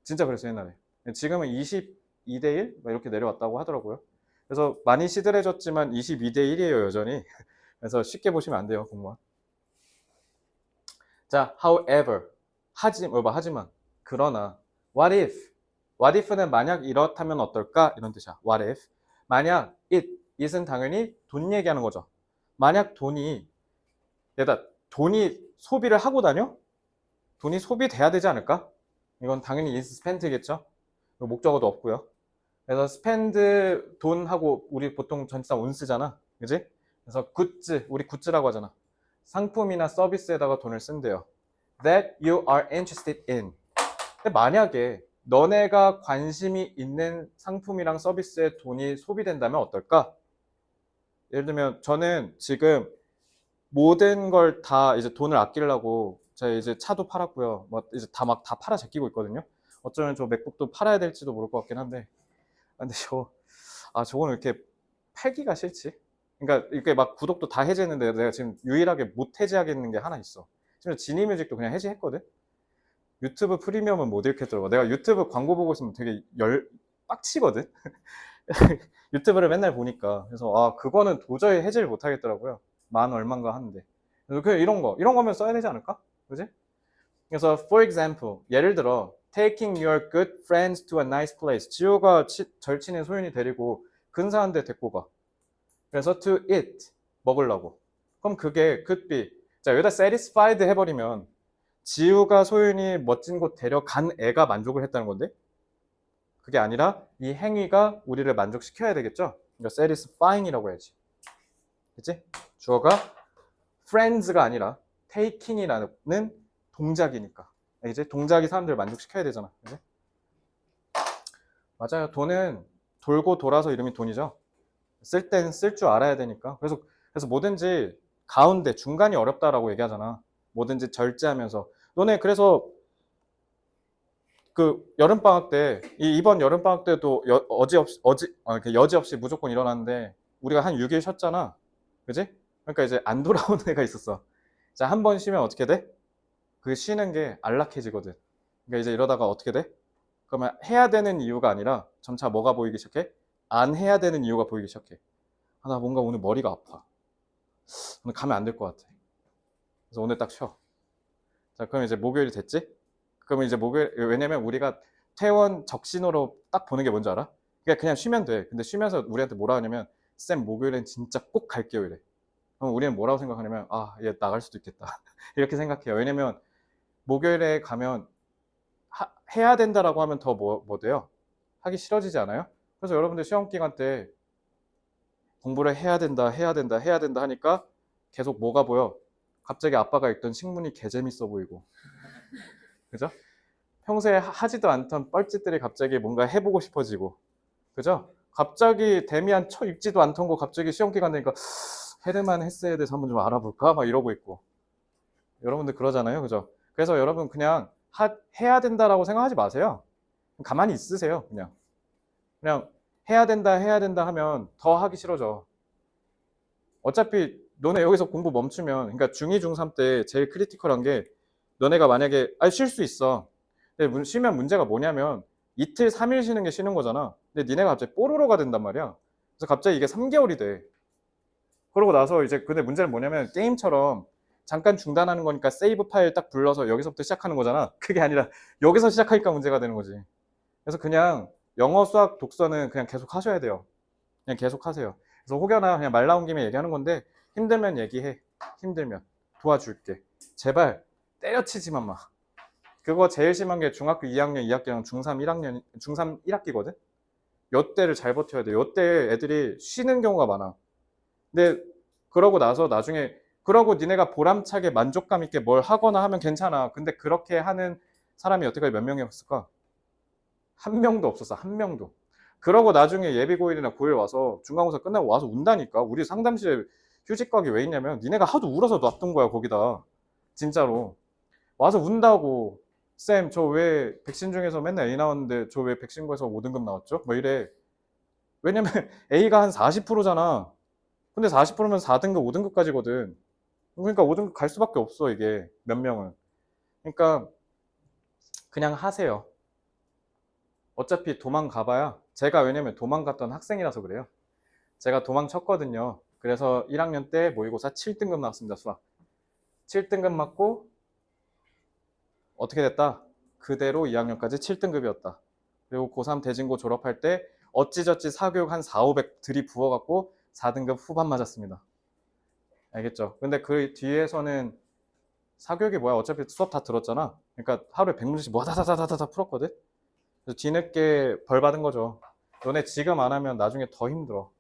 진짜 그랬어 옛날에. 지금은 22대 1? 이렇게 내려왔다고 하더라고요. 그래서 많이 시들해졌지만 22대 1이에요 여전히. 그래서 쉽게 보시면 안 돼요 공무원. 자, however, 하지만, 그러나, what if는 만약 이렇다면 어떨까? 이런 뜻이야. what if. 만약 it은 당연히 돈 얘기하는 거죠. 만약 돈이 소비를 하고 다녀? 돈이 소비돼야 되지 않을까? 이건 당연히 is spent겠죠? 목적어도 없고요. 그래서 spend 돈하고 우리 보통 전치사 온 쓰잖아. 그지? 그래서 우리 굿즈라고 하잖아. 상품이나 서비스에다가 돈을 쓴대요. That you are interested in. 근데 만약에 너네가 관심이 있는 상품이랑 서비스에 돈이 소비된다면 어떨까? 예를 들면 저는 지금 모든 걸 다 이제 돈을 아끼려고 제가 이제 차도 팔았고요. 뭐 이제 다 팔아 제끼고 있거든요. 어쩌면 저 맥북도 팔아야 될지도 모를 것 같긴 한데. 근데 저거는 이렇게 팔기가 싫지? 그러니까 이렇게 막 구독도 다 해제했는데 내가 지금 유일하게 못 해제하겠는 게 하나 있어. 지금 지니뮤직도 그냥 해제했거든? 유튜브 프리미엄은 못 읽겠더라고. 내가 유튜브 광고 보고 있으면 되게 빡치거든? 유튜브를 맨날 보니까. 그래서, 그거는 도저히 해제를 못 하겠더라고요. 만 얼만가 하는데. 그래서 그냥 이런 거면 써야 되지 않을까? 그지? 그래서, for example, 예를 들어, taking your good friends to a nice place. 지호가 절친인 소윤이 데리고 근사한 데 데리고 가. 그래서 to eat, 먹으려고. 그럼 그게 could be. 자, 여기다 satisfied 해버리면 지우가 소윤이 멋진 곳 데려간 애가 만족을 했다는 건데 그게 아니라 이 행위가 우리를 만족시켜야 되겠죠? 그러니까 satisfying이라고 해야지. 그치? 주어가 friends가 아니라 taking이라는 동작이니까. 이제 동작이 사람들을 만족시켜야 되잖아. 그치? 맞아요. 돈은 돌고 돌아서 이름이 돈이죠. 쓸 땐 쓸 줄 알아야 되니까. 그래서 뭐든지 가운데 중간이 어렵다라고 얘기하잖아. 뭐든지 절제하면서. 너네 그래서 그 여름방학 때 이번 여름방학 때도 여지없이 무조건 일어났는데 우리가 한 6일 쉬었잖아. 그지? 그러니까 이제 안 돌아오는 애가 있었어. 자, 한 번 쉬면 어떻게 돼? 그 쉬는 게 안락해지거든. 그러니까 이제 이러다가 어떻게 돼? 그러면 해야 되는 이유가 아니라 점차 뭐가 보이기 시작해? 안 해야 되는 이유가 보이기 시작해. 나 뭔가 오늘 머리가 아파. 오늘 가면 안 될 것 같아. 그래서 오늘 딱 쉬어. 자, 그럼 이제 목요일이 됐지? 그러면 이제 목요일, 왜냐면 우리가 퇴원 적신호로 딱 보는 게 뭔지 알아? 그러니까 그냥 쉬면 돼. 근데 쉬면서 우리한테 뭐라 하냐면 쌤 목요일엔 진짜 꼭 갈게요 이래. 그럼 우리는 뭐라고 생각하냐면 아, 얘 나갈 수도 있겠다. 이렇게 생각해요. 왜냐면 목요일에 가면 해야 된다라고 하면 더 뭐 돼요? 하기 싫어지지 않아요? 그래서 여러분들 시험 기간 때 공부를 해야 된다, 해야 된다, 해야 된다 하니까 계속 뭐가 보여? 갑자기 아빠가 읽던 식문이 개 재밌어 보이고. 그죠? 평소에 하지도 않던 뻘짓들이 갑자기 뭔가 해보고 싶어지고. 그죠? 갑자기 데미안 쳐 읽지도 않던 거 갑자기 시험 기간 되니까 헤드만 했어야 돼서 한번 좀 알아볼까? 막 이러고 있고. 여러분들 그러잖아요. 그죠? 그래서 여러분 그냥 해야 된다라고 생각하지 마세요. 가만히 있으세요. 그냥 해야 된다 하면 더 하기 싫어져. 어차피 너네 여기서 공부 멈추면, 그러니까 중2, 중3 때 제일 크리티컬한 게 너네가 만약에 쉴 수 있어. 근데 쉬면 문제가 뭐냐면 이틀, 3일 쉬는 게 쉬는 거잖아. 근데 니네가 갑자기 뽀로로가 된단 말이야. 그래서 갑자기 이게 3개월이 돼. 그러고 나서 이제 근데 문제는 뭐냐면 게임처럼 잠깐 중단하는 거니까 세이브 파일 딱 불러서 여기서부터 시작하는 거잖아. 그게 아니라 여기서 시작하니까 문제가 되는 거지. 그래서 그냥 영어, 수학, 독서는 그냥 계속 하셔야 돼요. 그냥 계속 하세요. 그래서 혹여나 그냥 말 나온 김에 얘기하는 건데 힘들면 얘기해. 힘들면 도와줄게. 제발 때려치지만 마. 그거 제일 심한 게 중학교 2학년, 2학기랑 중3 1학년, 중3 1학기거든. 요때를 잘 버텨야 돼. 요때 애들이 쉬는 경우가 많아. 근데 그러고 나서 나중에 그러고 니네가 보람차게 만족감 있게 뭘 하거나 하면 괜찮아. 근데 그렇게 하는 사람이 여태까지 몇 명이었을까? 한 명도 없었어. 한 명도. 그러고 나중에 예비 고1이나 고1 와서 중간고사 끝나고 와서 운다니까. 우리 상담실에 휴직 가기 왜 있냐면 니네가 하도 울어서 놨던 거야 거기다. 진짜로. 와서 운다고. 쌤, 저 왜 백신 중에서 맨날 A 나왔는데 저 왜 백신고에서 5등급 나왔죠? 뭐 이래. 왜냐면 A가 한 40%잖아. 근데 40%면 4등급, 5등급까지거든. 그러니까 5등급 갈 수밖에 없어 이게 몇 명은. 그러니까 그냥 하세요. 어차피 도망가봐야 제가 왜냐면 도망갔던 학생이라서 그래요. 제가 도망쳤거든요. 그래서 1학년 때 모의고사 7등급 나왔습니다. 수학. 7등급 맞고 어떻게 됐다? 그대로 2학년까지 7등급이었다. 그리고 고3 대진고 졸업할 때 어찌저찌 사교육 한 4, 500 들이부어갖고 4등급 후반 맞았습니다. 알겠죠? 근데 그 뒤에서는 사교육이 뭐야? 어차피 수업 다 들었잖아. 그러니까 하루에 100문제씩 와다다다다다 풀었거든? 그래서 뒤늦게 벌 받은 거죠. 너네 지금 안 하면 나중에 더 힘들어.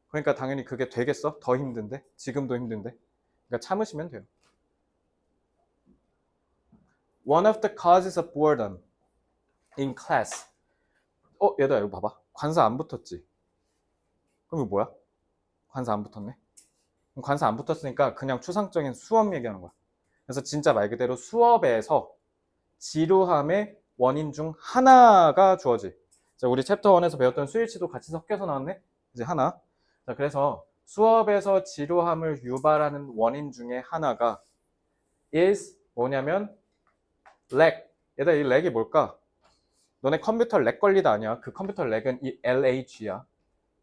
그러니까 당연히 그게 되겠어? 더 힘든데? 지금도 힘든데? 그러니까 참으시면 돼요. One of the causes of boredom in class. 얘들아 이거 봐봐. 관사 안 붙었지? 그럼 이거 뭐야? 관사 안 붙었네? 그럼 관사 안 붙었으니까 그냥 추상적인 수업 얘기하는 거야. 그래서 진짜 말 그대로 수업에서 지루함의 원인 중 하나가 주어지. 자, 우리 챕터 1에서 배웠던 스위치도 같이 섞여서 나왔네? 이제 하나. 자, 그래서 수업에서 지루함을 유발하는 원인 중에 하나가 is 뭐냐면 lag. 얘들아, 이 렉이 뭘까? 너네 컴퓨터 렉 걸리다 아니야? 그 컴퓨터 렉은 이 LH야.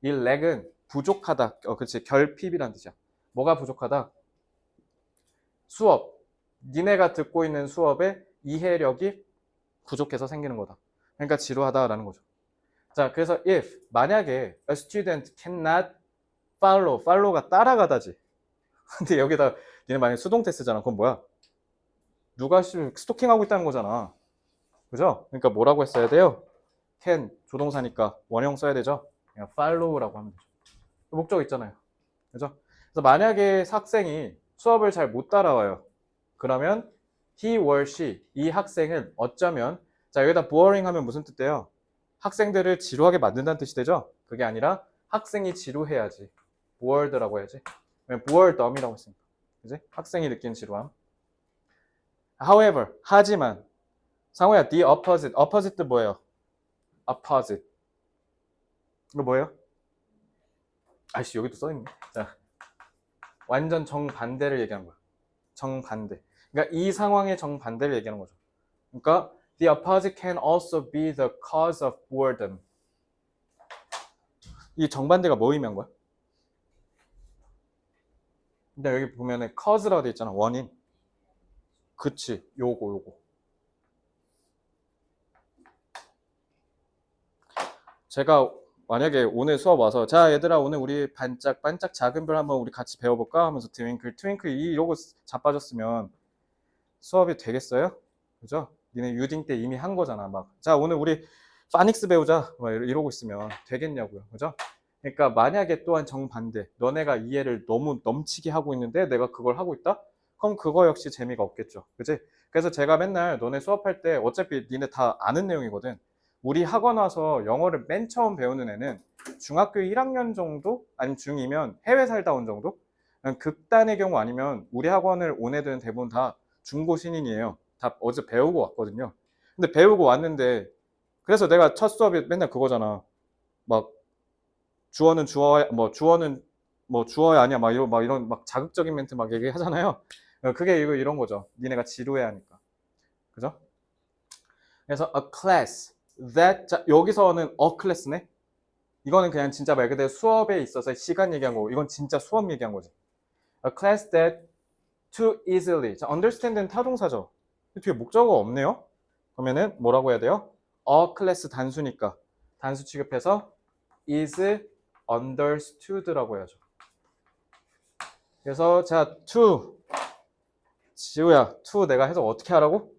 이 렉은 부족하다. 그렇지. 결핍이란 뜻이야. 뭐가 부족하다? 수업. 니네가 듣고 있는 수업의 이해력이 부족해서 생기는 거다. 그러니까 지루하다라는 거죠. 자, 그래서 if 만약에 a student cannot follow가 따라가다지. 근데 여기다 니네 만약에 수동태 쓰잖아. 그건 뭐야? 누가 스토킹하고 있다는 거잖아. 그죠? 그러니까 뭐라고 했어야 돼요? can 조동사니까 원형 써야 되죠. 그냥 follow라고 하면 되죠. 목적 있잖아요. 그죠? 그래서 만약에 학생이 수업을 잘 못 따라와요. 그러면 he or she 이 학생은 어쩌면 자 여기다 boring 하면 무슨 뜻이에요? 학생들을 지루하게 만든다는 뜻이 되죠? 그게 아니라 학생이 지루해야지. bored라고 해야지. boredom이라고 했으니까. 그지? 학생이 느끼는 지루함. However, 하지만 상호야, the opposite. opposite 뭐예요? opposite. 이거 뭐예요? 아이씨, 여기도 써있네. 자, 완전 정반대를 얘기하는 거야. 정반대. 그러니까 이 상황의 정반대를 얘기하는 거죠. 그러니까 the opposite can also be the cause of boredom. 이 정반대가 뭐 의미한 거야? 근데 여기 보면은 cause라고 돼 있잖아. 원인. 그치. 요거. 제가 만약에 오늘 수업 와서 자 얘들아 오늘 우리 반짝반짝 작은 별 한번 우리 같이 배워볼까 하면서 트윙클 트윙클 이러고 자빠졌으면 수업이 되겠어요? 그죠? 니네 유딩 때 이미 한 거잖아. 막 자 오늘 우리 파닉스 배우자 막 이러고 있으면 되겠냐고요. 그죠? 그러니까 만약에 또한 정반대 너네가 이해를 너무 넘치게 하고 있는데 내가 그걸 하고 있다? 그럼 그거 역시 재미가 없겠죠. 그지? 그래서 제가 맨날 너네 수업할 때 어차피 니네 다 아는 내용이거든. 우리 학원 와서 영어를 맨 처음 배우는 애는 중학교 1학년 정도? 아니면 중2면 해외 살다 온 정도? 극단의 경우 아니면 우리 학원을 온 애들은 대부분 다 중고 신인이에요. 다 어제 배우고 왔거든요. 근데 배우고 왔는데 그래서 내가 첫 수업이 맨날 그거잖아. 막 주어는 주어 뭐 주어는 뭐 주어야 아니야 막 이런 막 자극적인 멘트 막 얘기하잖아요. 그게 이거 이런 거죠. 니네가 지루해 하니까. 그죠? 그래서 a class that 자, 여기서는 a class네. 이거는 그냥 진짜 말 그대로 수업에 있어서 시간 얘기한 거고 이건 진짜 수업 얘기한 거지. A class that too easily. 자, understand는 타동사죠. 뒤에 목적어가 없네요. 그러면은 뭐라고 해야 돼요? A class 단수니까 단수 취급해서 is understood라고 해야죠. 그래서 자, to 지우야, to 내가 해석 어떻게 하라고?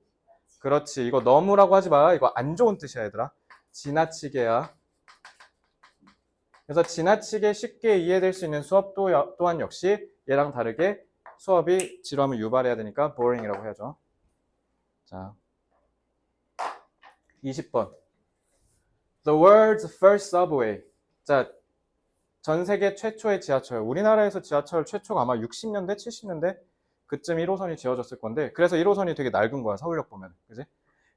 그렇지. 이거 너무라고 하지 마. 이거 안 좋은 뜻이야, 얘들아. 지나치게야. 그래서 지나치게 쉽게 이해될 수 있는 수업 또한 역시 얘랑 다르게 수업이 지루함을 유발해야 되니까 boring이라고 해야죠. 자, 20번. The world's first subway. 자, 전 세계 최초의 지하철. 우리나라에서 지하철 최초가 아마 60년대, 70년대 그쯤 1호선이 지어졌을 건데 그래서 1호선이 되게 낡은 거야, 서울역 보면. 그지?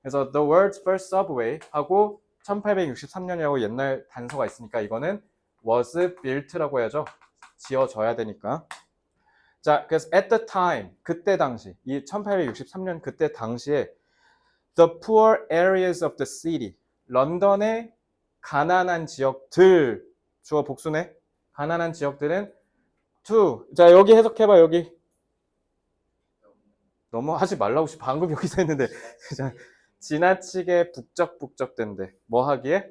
그래서 The world's first subway 하고 1863년이라고 옛날 단서가 있으니까 이거는 was built라고 해야죠. 지어져야 되니까. 자, 그래서 at the time, 그때 당시, 이 1863년 그때 당시에 the poor areas of the city, 런던의 가난한 지역들, 주어 복수네. 가난한 지역들은 to, 자 여기 해석해봐 여기. 너무 하지 말라고 방금 여기서 했는데 지나치게 북적북적된대. 뭐 하기에?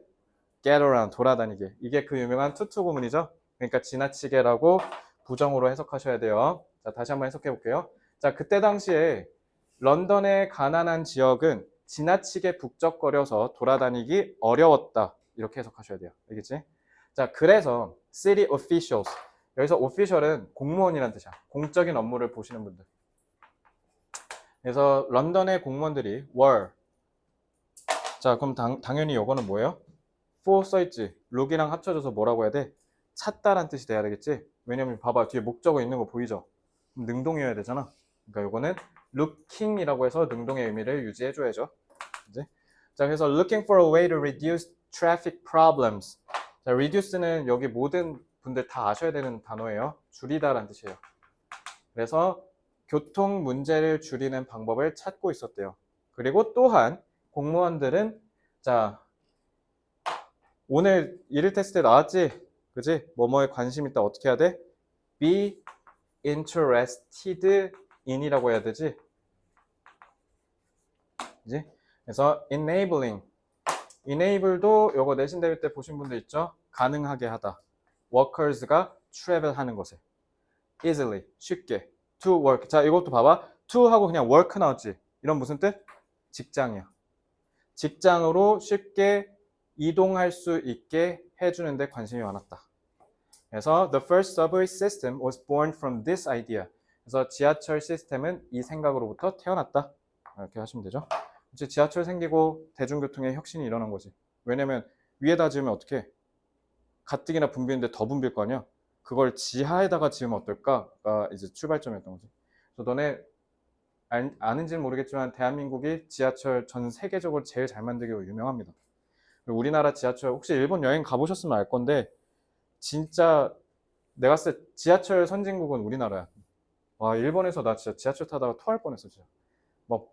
get around, 돌아다니게. 이게 그 유명한 투투 구문이죠. 그러니까 지나치게라고 부정으로 해석하셔야 돼요. 자, 다시 한번 해석해 볼게요. 자, 그때 당시에 런던의 가난한 지역은 지나치게 북적거려서 돌아다니기 어려웠다. 이렇게 해석하셔야 돼요. 알겠지? 자, 그래서 city officials. 여기서 official은 공무원이라는 뜻이야. 공적인 업무를 보시는 분들. 그래서 런던의 공무원들이 were. 자, 그럼 당연히 이거는 뭐예요? for 써있지. look이랑 합쳐져서 뭐라고 해야 돼? 찾다란 뜻이 돼야 되겠지? 왜냐면 봐봐. 뒤에 목적어 있는 거 보이죠? 능동이어야 되잖아. 그러니까 이거는 looking이라고 해서 능동의 의미를 유지해줘야죠. 이제. 자, 그래서 looking for a way to reduce traffic problems. 자, reduce는 여기 모든 분들 다 아셔야 되는 단어예요. 줄이다란 뜻이에요. 그래서 교통 문제를 줄이는 방법을 찾고 있었대요. 그리고 또한 공무원들은 자, 오늘 일일 테스트에 나왔지? 그지? 뭐뭐에 관심 있다 어떻게 해야 돼? be interested in이라고 해야 되지? 그지? 그래서 enable도 요거 내신 대회 때 보신 분들 있죠? 가능하게 하다. workers가 travel 하는 것에 easily, 쉽게 to work. 자, 이것도 봐봐. to 하고 그냥 work 나왔지? 이런 무슨 뜻? 직장이야. 직장으로 쉽게 이동할 수 있게 해주는 데 관심이 많았다. 그래서 the first subway system was born from this idea. 그래서 지하철 시스템은 이 생각으로부터 태어났다. 이렇게 하시면 되죠. 이제 지하철 생기고 대중교통의 혁신이 일어난 거지. 왜냐면 위에다 지으면 어떻게? 가뜩이나 붐비는데 더 붐빌 거 아니야? 그걸 지하에다가 지으면 어떨까가 이제 출발점이었던 거지. 그래서 너네 아는지는 모르겠지만 대한민국이 지하철 전 세계적으로 제일 잘 만들기로 유명합니다. 우리나라 지하철 혹시 일본 여행 가보셨으면 알 건데 진짜 내가 봤을 때 지하철 선진국은 우리나라야. 와, 일본에서 나 진짜 지하철 타다가 토할 뻔했어 진짜. 막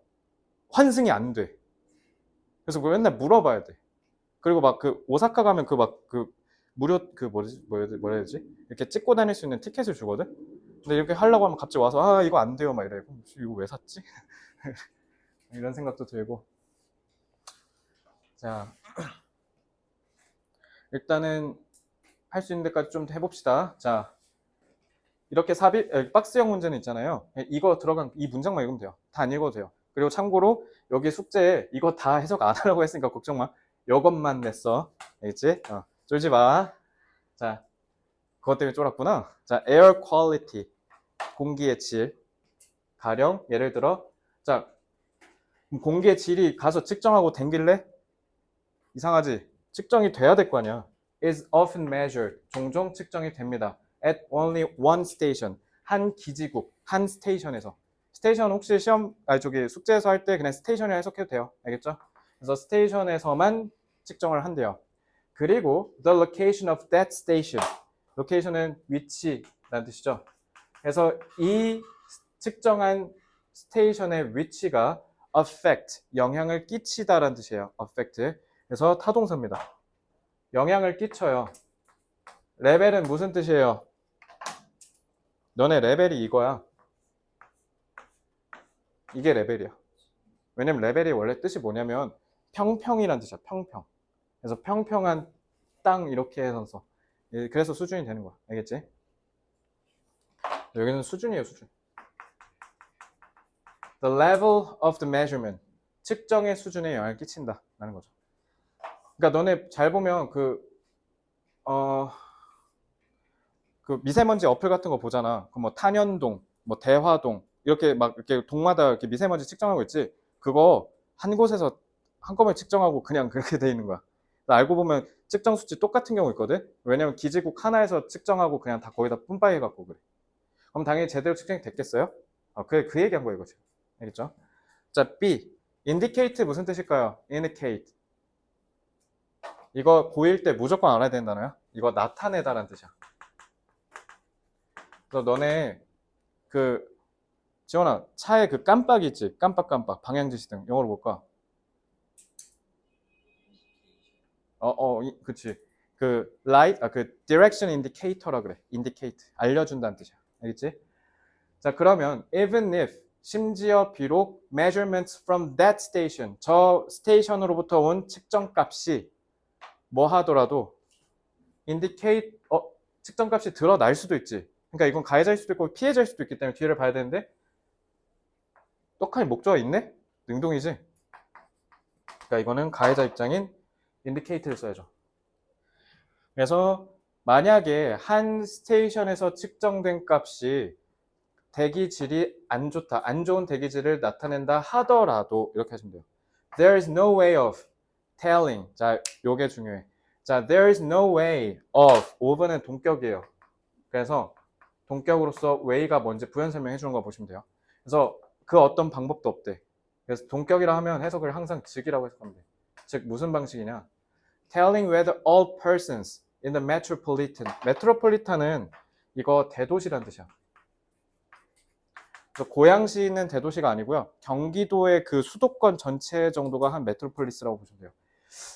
환승이 안 돼. 그래서 그걸 맨날 물어봐야 돼. 그리고 막 그 오사카 가면 그 막 그 무료 그 뭐라 해야 되지? 이렇게 찍고 다닐 수 있는 티켓을 주거든. 근데 이렇게 하려고 하면 갑자기 와서 아 이거 안 돼요 막 이래. 이거 왜 샀지? 이런 생각도 들고. 자, 일단은 할 수 있는 데까지 좀 해봅시다. 자, 이렇게 박스형 문제는 있잖아요. 이거 들어간 이 문장만 읽으면 돼요. 다 안 읽어도 돼요. 그리고 참고로 여기 숙제에 이거 다 해석 안 하라고 했으니까 걱정 마. 이것만 냈어. 알겠지? 쫄지 마. 자, 그것 때문에 쫄았구나. 자, air quality. 공기의 질. 가령 예를 들어 자, 공기의 질이 가서 측정하고 댕길래? 이상하지? 측정이 돼야 될 거 아니야. is often measured. 종종 측정이 됩니다. at only one station. 한 기지국, 한 스테이션에서. 스테이션 혹시 숙제에서 할 때 그냥 스테이션이라 해석해도 돼요. 알겠죠? 그래서 스테이션에서만 측정을 한대요. 그리고 the location of that station. location은 위치라는 뜻이죠. 그래서 이 측정한 스테이션의 위치가 affect, 영향을 끼치다라는 뜻이에요. affect. 그래서 타동사입니다. 영향을 끼쳐요. 레벨은 무슨 뜻이에요? 너네 레벨이 이거야. 이게 레벨이야. 왜냐면 레벨이 원래 뜻이 뭐냐면 평평이란 뜻이야. 평평. 그래서 평평한 땅 이렇게 해서 그래서 수준이 되는 거야. 알겠지? 여기는 수준이에요. 수준. The level of the measurement. 측정의 수준에 영향을 끼친다 라는 거죠. 그러니까 너네 잘 보면 그 미세먼지 어플 같은 거 보잖아. 그 뭐 탄현동, 뭐 대화동 이렇게 막 이렇게 동마다 이렇게 미세먼지 측정하고 있지. 그거 한 곳에서 한꺼번에 측정하고 그냥 그렇게 돼 있는 거야. 알고 보면 측정 수치 똑같은 경우 있거든. 왜냐면 기지국 하나에서 측정하고 그냥 다 거기다 뿜빠이 해갖고 그래. 그럼 당연히 제대로 측정이 됐겠어요? 그 얘기한 거예요, 이거 지금. 알겠죠? 자, B. indicate 무슨 뜻일까요? indicate. 이거 고1 때 무조건 알아야 되는 단어야. 이거 나타내다라는 뜻이야. 그래서 너네 지원아, 차에 그 깜빡 있지? 깜빡깜빡 방향지시등 영어로 볼까? 그치. 그 light, 그 direction indicator라 그래. indicate 알려준다는 뜻이야. 알겠지? 자, 그러면 even if 심지어 비록 measurements from that station 저 스테이션으로부터 온 측정값이 뭐 하더라도 indicate 측정값이 드러날 수도 있지. 그러니까 이건 가해자일 수도 있고 피해자일 수도 있기 때문에 뒤를 봐야 되는데 떡하니 목적어가 있네? 능동이지. 그러니까 이거는 가해자 입장인 indicate를 써야죠. 그래서 만약에 한 스테이션에서 측정된 값이 대기질이 안 좋다, 안 좋은 대기질을 나타낸다 하더라도 이렇게 하시면 돼요. There is no way of telling. 자, 요게 중요해. 자, there is no way of. of는 동격이에요. 그래서 동격으로서 way가 뭔지 부연 설명해 주는 거 보시면 돼요. 그래서 그 어떤 방법도 없대. 그래서 동격이라 하면 해석을 항상 즉이라고 해석하면 돼. 즉 무슨 방식이냐? Telling whether all persons in the metropolitan. metropolitan은 이거 대도시란 뜻이야. 그래서 고양시는 대도시가 아니고요. 경기도의 그 수도권 전체 정도가 한 메트로폴리스라고 보시면 돼요.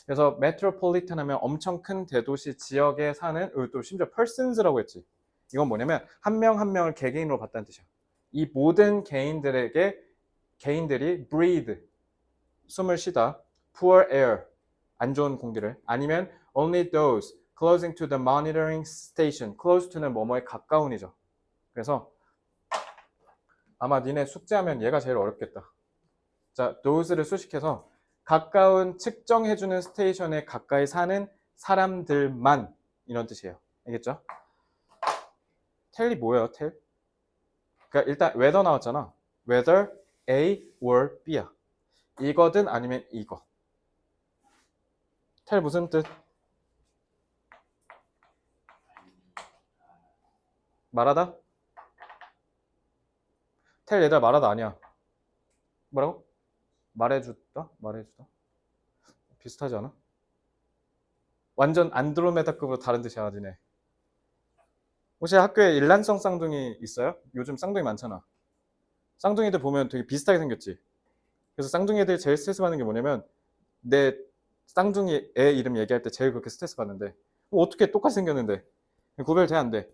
그래서 메트로폴리탄 하면 엄청 큰 대도시 지역에 사는, 또 심지어 persons라고 했지. 이건 뭐냐면 한 명 한 명을 개개인으로 봤다는 뜻이야. 이 모든 개인들이 breathe, 숨을 쉬다, poor air, 안 좋은 공기를, 아니면 only those closing to the monitoring station. close to는 뭐뭐에 가까운이죠. 그래서 아마 니네 숙제하면 얘가 제일 어렵겠다. 자, those를 수식해서 가까운 측정해주는 스테이션에 가까이 사는 사람들만 이런 뜻이에요. 알겠죠? 텔이 뭐예요, 텔? 그러니까 일단 whether 나왔잖아. whether A or B야. 이거든 아니면 이거. 텔 무슨 뜻? 말하다? 텔 얘들아 말하다 아니야. 뭐라고? 말해주다? 말해주다? 비슷하지 않아? 완전 안드로메다급으로 다른 뜻이야, 니네. 혹시 학교에 일란성 쌍둥이 있어요? 요즘 쌍둥이 많잖아. 쌍둥이들 보면 되게 비슷하게 생겼지. 그래서 쌍둥이 애들 제일 스트레스 받는 게 뭐냐면 내 쌍둥이 애 이름 얘기할 때 제일 그렇게 스트레스 받는데 어떻게 똑같이 생겼는데 구별돼 안 돼.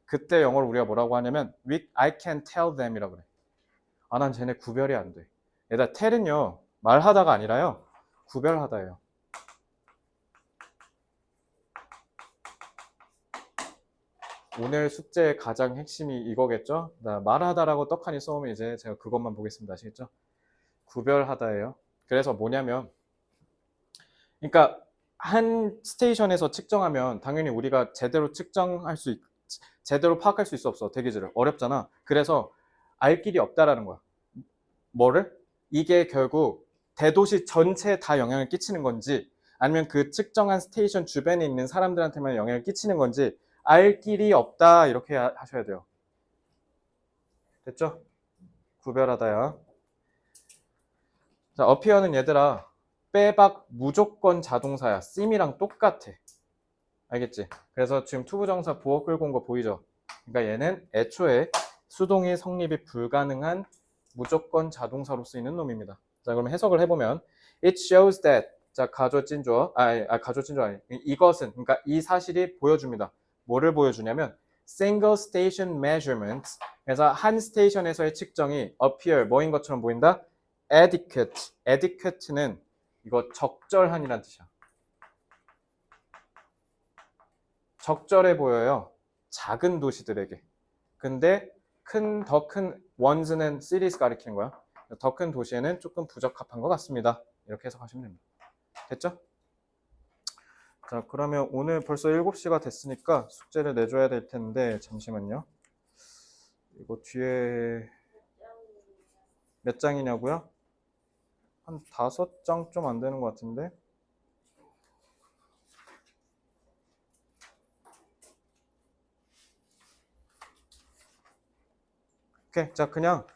그때 영어로 우리가 뭐라고 하냐면 I can tell them 이라고 그래. 난 쟤네 구별이 안 돼. 얘들아 tell은요 말하다가 아니라요 구별하다예요. 오늘 숙제의 가장 핵심이 이거겠죠? 말하다라고 떡하니 써오면 이제 제가 그것만 보겠습니다. 아시겠죠? 구별하다예요. 그래서 뭐냐면, 그러니까 한 스테이션에서 측정하면 당연히 우리가 제대로 제대로 파악할 수 있어 없어. 대기질을. 어렵잖아. 그래서 알 길이 없다라는 거야. 뭐를? 이게 결국 대도시 전체에 다 영향을 끼치는 건지 아니면 그 측정한 스테이션 주변에 있는 사람들한테만 영향을 끼치는 건지 알 길이 없다 이렇게 하셔야 돼요. 됐죠? 구별하다야. 자, appear는 얘들아 빼박 무조건 자동사야. sim이랑 똑같아. 알겠지? 그래서 지금 투부정사 부호 끌고 온 거 보이죠? 그러니까 얘는 애초에 수동의 성립이 불가능한 무조건 자동사로 쓰이는 놈입니다. 자, 그럼 해석을 해보면 It shows that 자, 가조찐주어 가조찐주어 아니 이것은 그러니까 이 사실이 보여줍니다. 뭐를 보여주냐면 single station measurements 그래서 한 스테이션에서의 측정이 appear 뭐인 것처럼 보인다? adequate는 이거 적절한이란 뜻이야. 적절해 보여요. 작은 도시들에게. 근데 더 큰 ones는 cities 가리키는 거야. 더 큰 도시에는 조금 부적합한 것 같습니다. 이렇게 해석하시면 됩니다. 됐죠? 자, 그러면 오늘 벌써 7시가 됐으니까 숙제를 내줘야 될 텐데 잠시만요. 이거 뒤에 몇 장이냐고요? 한 5장 좀 안 되는 것 같은데. 오케이. 자, 그냥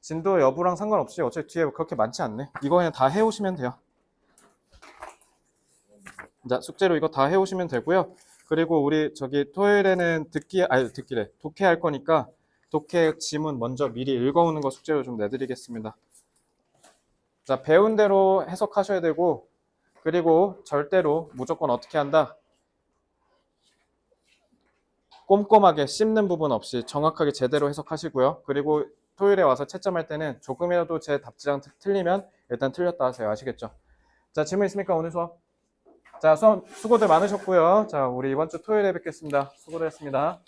진도 여부랑 상관없이 어차피 뒤에 그렇게 많지 않네. 이거 그냥 다 해오시면 돼요. 자, 숙제로 이거 다 해오시면 되고요. 그리고 우리 저기 토요일에는 독해 할 거니까 독해 지문 먼저 미리 읽어오는 거 숙제로 좀 내드리겠습니다. 자, 배운 대로 해석하셔야 되고 그리고 절대로 무조건 어떻게 한다? 꼼꼼하게 씹는 부분 없이 정확하게 제대로 해석하시고요. 그리고 토요일에 와서 채점할 때는 조금이라도 제 답지랑 틀리면 일단 틀렸다 하세요. 아시겠죠? 자, 질문 있습니까? 오늘 수업? 자, 수고들 많으셨고요. 자, 우리 이번 주 토요일에 뵙겠습니다. 수고들 했습니다.